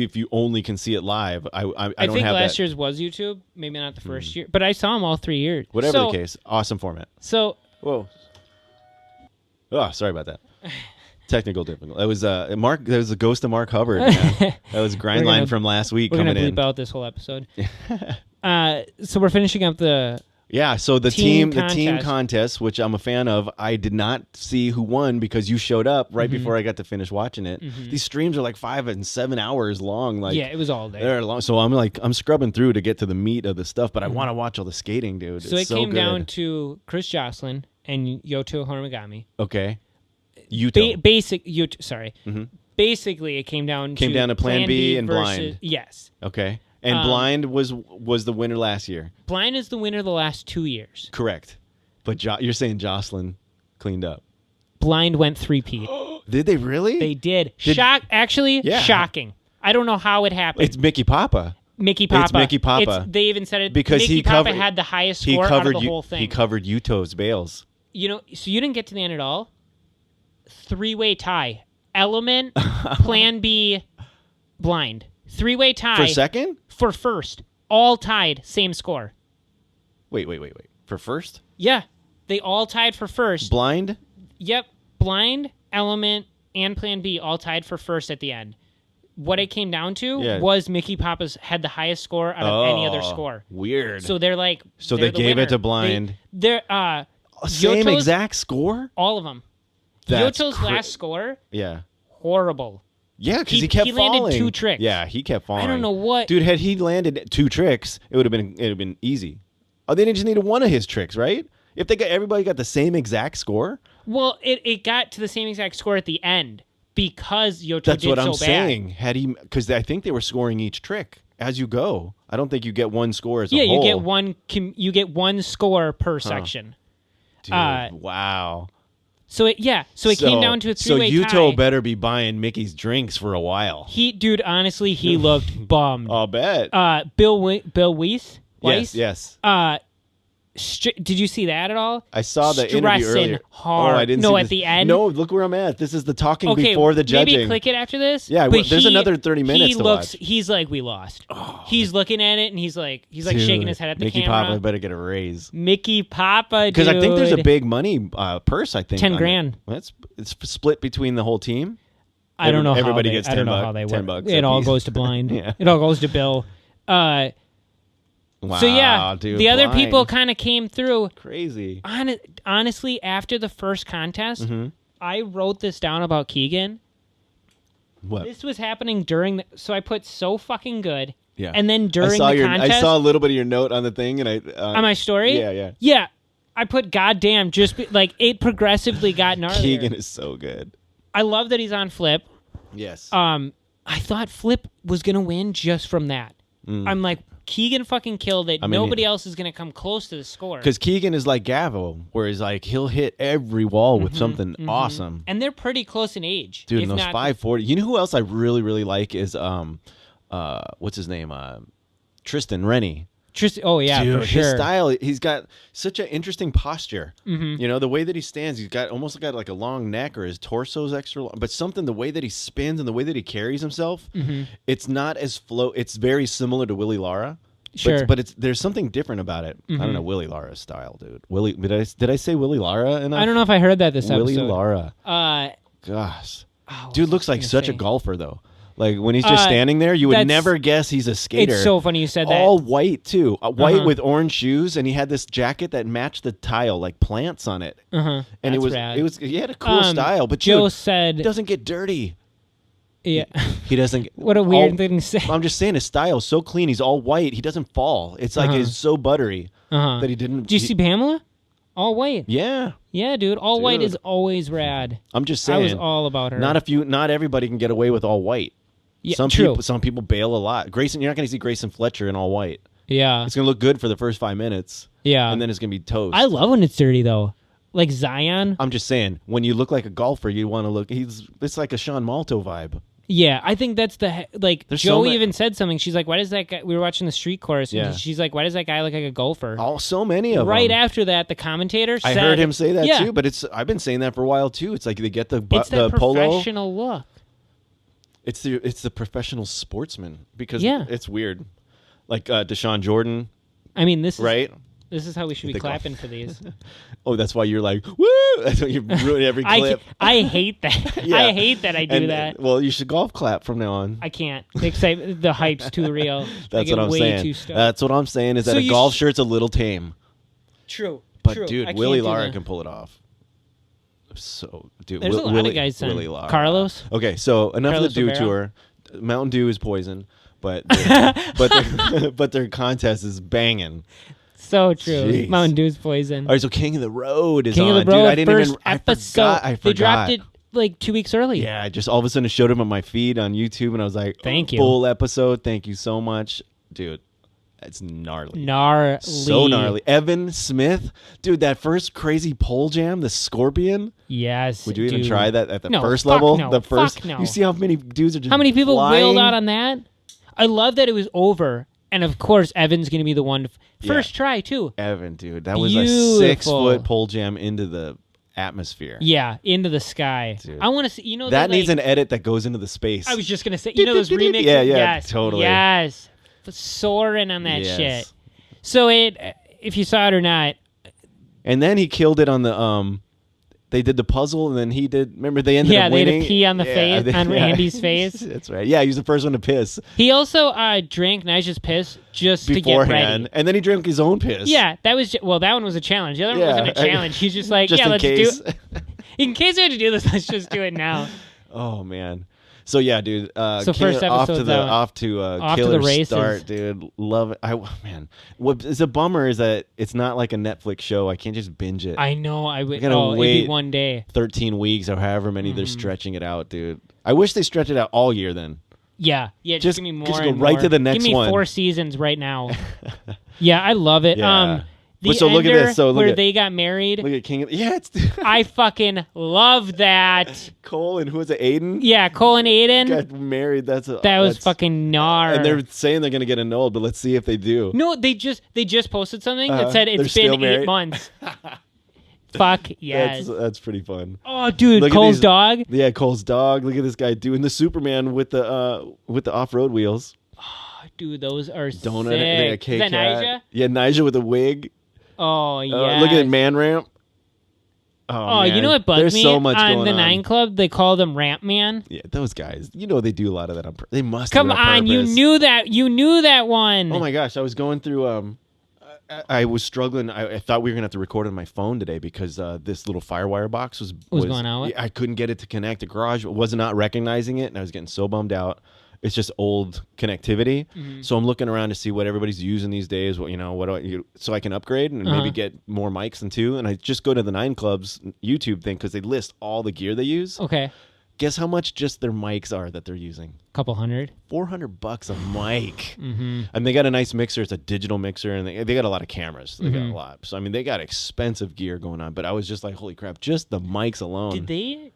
if you only can see it live, I don't have that. I think last year's was YouTube. Maybe not the first year, but I saw them all 3 years. Whatever the case, awesome format. So whoa. Oh, sorry about that. Technical difficulty. That was Mark. That was the ghost of Mark Hubbard. Man. That was Grindline from last week. We're coming gonna bleep in. out this whole episode. So we're finishing up the. Yeah, so the team contest. contest, which I'm a fan of, I did not see who won because you showed up right before I got to finish watching it. These streams are like 5 and 7 hours long. Like it was all day. They're long, so I'm scrubbing through to get to the meat of the stuff, but I want to watch all the skating, dude. So it's it came good. down to Chris Jocelyn and Yoto Hormigami. Okay, Yuto. Sorry. Basically, it came down to Plan B and versus, Blind. Yes. Okay. And Blind was the winner last year. Blind is the winner the last 2 years. Correct. But you're saying Jocelyn cleaned up. Blind went 3-peat. Did they really? They did. Shocking. I don't know how it happened. It's Mickey Papa. It's Mickey Papa. They even said it because Mickey Papa had the highest score out of the whole thing. He covered Yuto's bails. So you didn't get to the end at all. 3-way tie. Element, Plan B, Blind. 3-way tie. For second? For first. All tied, same score. Wait. For first? Yeah. They all tied for first. Blind? Yep. Blind, Element, and Plan B all tied for first at the end. What it came down to was Mickey Papa's had the highest score out of any other score. Weird. So they're like... So they gave it to Blind. They're same exact score? All of them. That's Yoto's last score? Yeah. Horrible. Yeah, because he kept falling. He landed 2 tricks. Yeah, he kept falling. I don't know what... Dude, had he landed 2 tricks, it would have been easy. Oh, they just needed one of his tricks, right? If everybody got the same exact score? Well, it got to the same exact score at the end because Yoto That's did what I'm so saying. Had he... Because I think they were scoring each trick as you go. I don't think you get one score as a whole. Yeah, you get one score per section. Dude, wow. So it came down to a 3-way tie. So Yuto better be buying Mickey's drinks for a while. Dude, honestly, he looked bummed. I'll bet. Bill Weiss? Yes. Did you see that at all? I saw the interview earlier. Hard. Oh, I didn't see at the end. No, look where I'm at. This is the talking before the judging. Maybe click it after this. Yeah, there's another 30 minutes to watch. He's like, we lost. Oh, he's looking at it and he's like shaking his head at the Mickey camera. Mickey Papa better get a raise. Mickey Papa, dude. Because I think there's a big money purse. I think 10 grand. It's split between the whole team. I don't know everybody how they, gets I don't know $10 how they $10 work. a It all piece. goes to blind. Yeah. It all goes to Bill. Wow, So yeah, dude, the other blind. people kind of came through. Crazy. Honestly, after the first contest, Mm-hmm. I wrote this down about Keegan. What? This was happening during so I put so fucking good. Yeah. And then during the contest, I saw a little bit of your note on the thing, and on my story. Yeah. I put goddamn it progressively got gnarlier. Keegan is so good. I love that he's on Flip. Yes. I thought Flip was gonna win just from that. I'm like, Keegan fucking killed it. Nobody else is gonna come close to the score. Because Keegan is like Gavo, where he's like he'll hit every wall with something awesome. And they're pretty close in age, Dude, if and those not 540. You know who else I really, really like is what's his name? Tristan Rennie. Oh yeah, Dude, for sure. his style, he's got such an interesting posture. You know, the way that he stands, he's got almost got like a long neck, or his torso's extra long, but something, the way that he spins and the way that he carries himself, it's not as it's very similar to Willie Lara. Sure. But there's something different about it. I don't know Willie Lara's style, dude. Did I say Willie Lara enough? I don't know if I heard that this Willie episode. Lara. Gosh. Dude looks like such a golfer, though. Like, when he's just standing there, you would that's- never guess he's a skater. It's so funny you said that. All white, too. White with orange shoes, and he had this jacket that matched the tile, like plants on it. And That's rad. he had a cool style, but Joe dude, said, he doesn't get dirty. yeah. He doesn't. What a weird thing to say. I'm just saying, his style's so clean. He's all white. He doesn't fall. It's like he's so buttery that he didn't. Did you see Pamela? All white. Yeah. Yeah, dude. All white is always rad. I'm just saying. I was all about her. Not everybody can get away with all white. Yeah, Some people bail a lot. Grayson, you're not going to see Grayson Fletcher in all white. Yeah. It's going to look good for the first 5 minutes. Yeah. And then it's going to be toast. I love when it's dirty, though. Like Zion. I'm just saying, when you look like a golfer, you want to look. It's like a Sean Malto vibe. Yeah, I think that's There's Joe so even said something. She's like, why does that guy, we were watching the street course, and she's like, why does that guy look like a golfer? So many of them. Right after that, the commentator said, I heard him say that yeah, too, but I've been saying that for a while too. It's like they get the it's that polo. professional look. It's the professional sportsman, because Yeah. it's weird. Like Deshaun Jordan, I mean, this is how we should be The golf. clapping for these. Oh, that's why you're like, woo! That's why you ruin every clip. I hate that. Yeah. I hate that I do that. Well, you should golf clap from now on. I can't. The hype's too real. I That's get what I'm way saying. Too stoked. That's what I'm saying is that So a you golf shirt's a little tame. True. But True. I dude, can't Willie do Lara that. can pull it off. So, dude, There's a lot of guys saying Willie Lara. Carlos. Okay, so enough Carlos of the Dew Rivera. tour. Mountain Dew is poison, but but their contest is banging. So true. Jeez. Mountain Dew's poison. All right, so King of the Road is King on. of the Road, Dude, I didn't first even. episode. I forgot. They dropped it like 2 weeks early. Yeah, I just all of a sudden showed him on my feed on YouTube, and I was like, Thank you. Full episode. Thank you so much, dude. It's gnarly. Gnarly. So gnarly. Evan Smith, dude, that first crazy pole jam, the Scorpion. Yes. Would you even dude. try that at the No, first fuck level? no, The first. fuck no. You see how many dudes are just How many people flying? wailed out on that? I love that it was over. And of course, Evan's going to be the one. First try, too. Evan, dude, that was a Beautiful. 6-foot pole jam into the atmosphere. Yeah, into the sky. Dude. I want to see, that needs an edit that goes into the space. I was just going to say, those remixes? Yeah, yes, totally. Yes. Soaring on that Yes. shit. So if you saw it or not. And then he killed it on the they did the puzzle, and then he did. Remember, they ended up they winning. had a pee on the face, on Randy's face. That's right. Yeah, he was the first one to piss He also drank Nigel's piss just to get beforehand, ready. and then he drank his own piss. Yeah, that was that one was a challenge. The other one wasn't a challenge. He's just like, just in let's case. do. In case we had to do this, let's just do it now. Oh man. So yeah, dude. So first off to episode's the out. off to Off to killer the races. start, dude. Love it. Man, what is a bummer is that it's not like a Netflix show. I can't just binge it. I know. I would. gotta It'd wait be one day. 13 weeks or however many they're stretching it out, dude. I wish they stretched it out all year then. Yeah. Just give me more. just go and right more. to the next Give me one. 4 seasons right now. Yeah, I love it. Yeah. The So look at Ender, this. So look where at- they got married. Look at King of it's I fucking love that. Cole and who is it? Aiden? Yeah, Cole and Aiden. Got married. That was That's fucking gnar. And they're saying they're gonna get annulled, but let's see if they do. No, they just posted something that said they're it's still been 8 married? months. Fuck yes. That's pretty fun. Oh, dude, Look at Cole's these- dog. Yeah, Cole's dog. Look at this guy doing the Superman with the off-road wheels. Dude, those are Donut. sick. Is that Nija? Yeah, Nija with a wig. Oh, yeah. Look at Man Ramp. Oh, man. you know what bugs There's me? so much on going the on. 9 Club, they call them Ramp Man. Yeah, those guys. You know they do a lot of that on purpose. They must Come do it on, you purpose. knew that. You knew that one. Oh my gosh, I was going through. I was struggling. I thought we were gonna have to record on my phone today because this little FireWire box was going out? I couldn't get it to connect. The garage was not recognizing it, and I was getting so bummed out. It's just old connectivity. Mm-hmm. So I'm looking around to see what everybody's using these days. What so I can upgrade and maybe get more mics than 2. And I just go to the 9 Club's YouTube thing because they list all the gear they use. Okay. Guess how much just their mics are that they're using? Couple $100. $400 a mic. Mm-hmm. And they got a nice mixer. It's a digital mixer, and they got a lot of cameras. They got Mm-hmm. a lot. So I mean, they got expensive gear going on. But I was just like, holy crap! Just the mics alone. Did they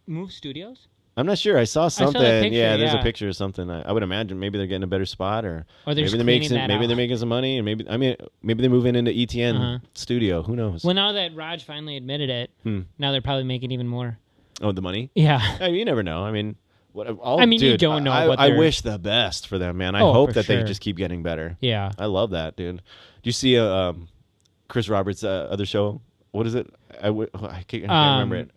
move studios? I'm not sure. I saw something. that picture, yeah, there's a yeah. picture of something. I would imagine maybe they're getting a better spot, or Or they're maybe just they're cleaning making that maybe out. they're making some money, and maybe they're moving into ETN studio. Who knows? Well, now that Raj finally admitted it, now they're probably making even more. Oh, the money? Yeah. I mean, you never know. I mean, you don't know what I they're- wish the best for them, man. I Oh, hope for that sure. they just keep getting better. Yeah. I love that, dude. Do you see Chris Roberts' other show? What is it? I can't remember it.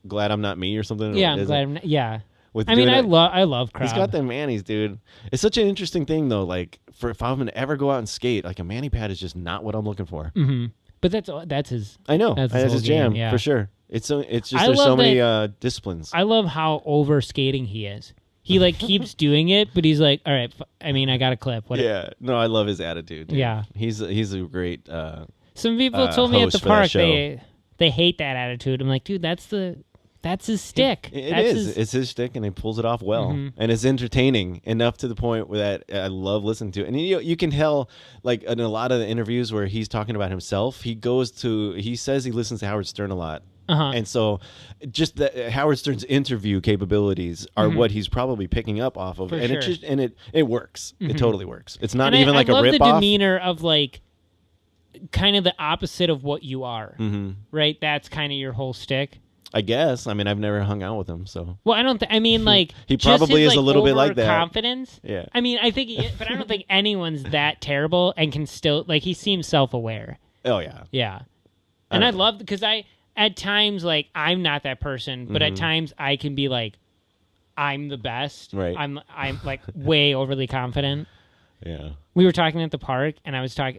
Glad I'm Not Me or something. Yeah, Or I'm is glad. it? Yeah. With I mean, doing I it- love crowd. He's got them manis, dude. It's such an interesting thing, though. Like, if I'm gonna ever go out and skate, like a mani pad is just not what I'm looking for. Mm-hmm. But that's his. I know That's that's his his whole jam game, yeah. for sure. It's just I there's love so many disciplines. I love how over skating he is. He like keeps doing it, but he's like, all right. I got a clip. What? Yeah, no, I love his attitude. Dude. Yeah. he's a great. Some people told me at host the for that park show. they hate that attitude. I'm like, dude, that's his stick. It's his stick, and he pulls it off well, and it's entertaining enough to the point where that I love listening to it. And you can tell, like in a lot of the interviews where he's talking about himself, he says he listens to Howard Stern a lot. And so, just the Howard Stern's interview capabilities are what he's probably picking up off of, For and sure. it works. It totally works. It's not And even like I a love rip the off. demeanor of like kind of the opposite of what you are. Right? That's kind of your whole stick. I guess. I mean, I've never hung out with him, so Well, I don't. I mean, like He just probably his, is a like, little bit like that. Confidence. yeah. I mean, I think, but I don't think anyone's that terrible and can still like. He seems self-aware. Oh yeah. Yeah, and I don't love because at times like I'm not that person, but at times I can be like, I'm the best. Right. I'm like way overly confident. Yeah. We were talking at the park, and I was talking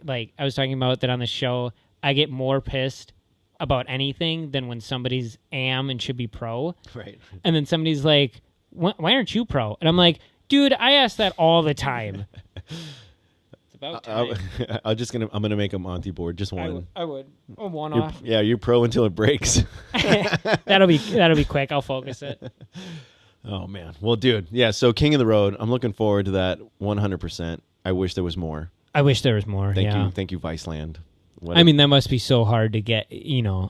about that on the show. I get more pissed about anything than when somebody's am and should be pro. Right. And then somebody's like, why aren't you pro? And I'm like, dude, I ask that all the time. It's about time. I'm gonna make a Monty board, just one. I would. A one-off. You're pro until it breaks. That'll be quick. I'll focus it. Oh man. Well, dude, yeah. So King of the Road, I'm looking forward to that 100%. I wish there was more. I wish there was more. Thank you, Viceland. I mean, that must be so hard to get,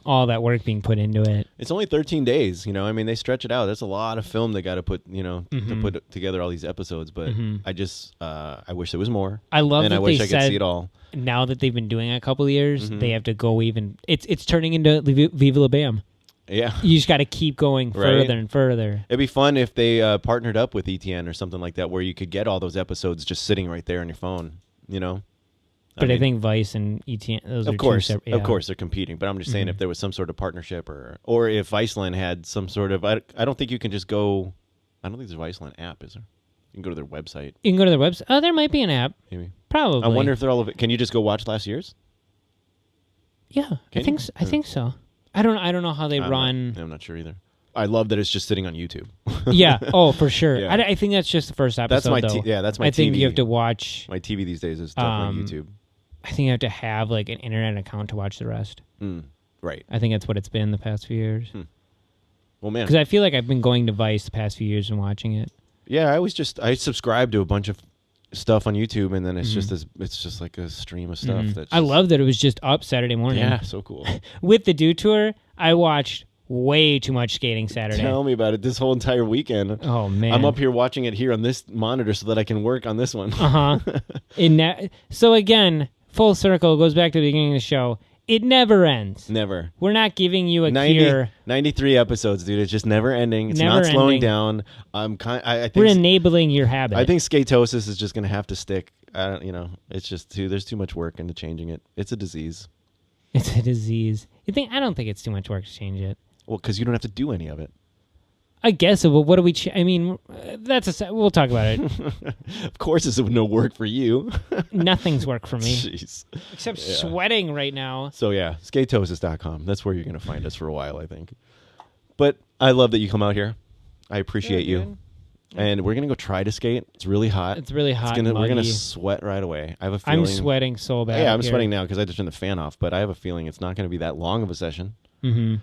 all that work being put into it. It's only 13 days, I mean, they stretch it out. That's a lot of film they got to put, to put together all these episodes. But I just, I wish there was more. I love and that I wish they I could said see it all. Now that they've been doing it a couple of years, they have to go even. It's turning into Viva La Bam. Yeah. You just got to keep going further and further. It'd be fun if they partnered up with ETN or something like that, where you could get all those episodes just sitting right there on your phone, But I think Vice and ETN, those are Of course, two separate. of course, they're competing. But I'm just saying, if there was some sort of partnership, or if Viceland had some sort of, I don't think you can just go. I don't think there's a Viceland app, is there? You can go to their website. You can go to their website. Oh, there might be an app. Maybe. Probably. I wonder if they're all of it. Can you just go watch last year's? Yeah, Can I think you? so. I think so. I don't know how they run. I'm not sure either. I love that it's just sitting on YouTube. Yeah. Oh, for sure. Yeah. I think that's just the first episode. That's my though. that's my I think TV. you have to watch. My TV these days is definitely YouTube. I think you have to have like an internet account to watch the rest. Right. I think that's what it's been the past few years. Well, man. Because I feel like I've been going to Vice the past few years and watching it. Yeah, I subscribe to a bunch of stuff on YouTube, and then it's just like a stream of stuff. That's I love that it was just up Saturday morning. Yeah, so cool. With the Do Tour, I watched way too much skating Saturday. Tell me about it. This whole entire weekend. Oh man, I'm up here watching it here on this monitor so that I can work on this one. So again, full circle goes back to the beginning of the show. It never ends. Never. We're not giving you a cure. 93 episodes, dude. It's just never ending. It's Never not slowing ending. down. I think We're enabling your habit. I think Skatosis is just going to have to stick. It's just there's too much work into changing it. It's a disease. It's a disease. I don't think it's too much work to change it. Well, because you don't have to do any of it. I guess. Well, what do we? I mean, we'll talk about it. Of course, it's no work for you. Nothing's work for me. Jeez. Except sweating right now. So yeah, Skatosis.com. That's where you're gonna find us for a while, I think. But I love that you come out here. I appreciate you. Dude. And we're gonna go try to skate. It's really hot. It's really hot. We're gonna sweat right away. I have a feeling. I'm sweating so bad. Yeah, I'm sweating now because I just turned the fan off. But I have a feeling it's not gonna be that long of a session. Mm-hmm.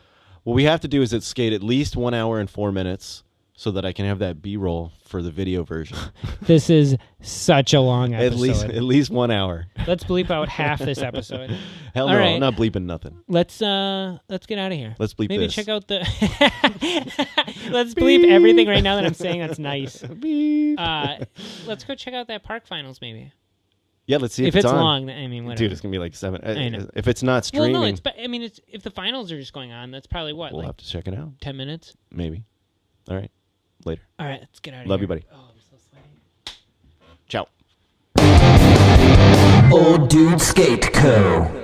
What we have to do is skate at least 1 hour and 4 minutes so that I can have that B-roll for the video version. This is such a long episode. At least 1 hour. Let's bleep out half this episode. Hell All no, right. I'm not bleeping nothing. Let's get out of here. Let's bleep Maybe this. check out the. Let's bleep everything right now that I'm saying. That's nice. Beep. Let's go check out that park finals. Maybe. Yeah, let's see If it's it's on. long, I mean, whatever. Dude, it's gonna be like 7. I know. If it's not streaming, Well, no, it's if the finals are just going on, that's probably what. we'll like have to check it out. 10 minutes. Maybe. All right. Later. All right, let's get out of here. Love you, buddy. Oh, I'm so sweaty. Ciao. Old Dude Skate Co.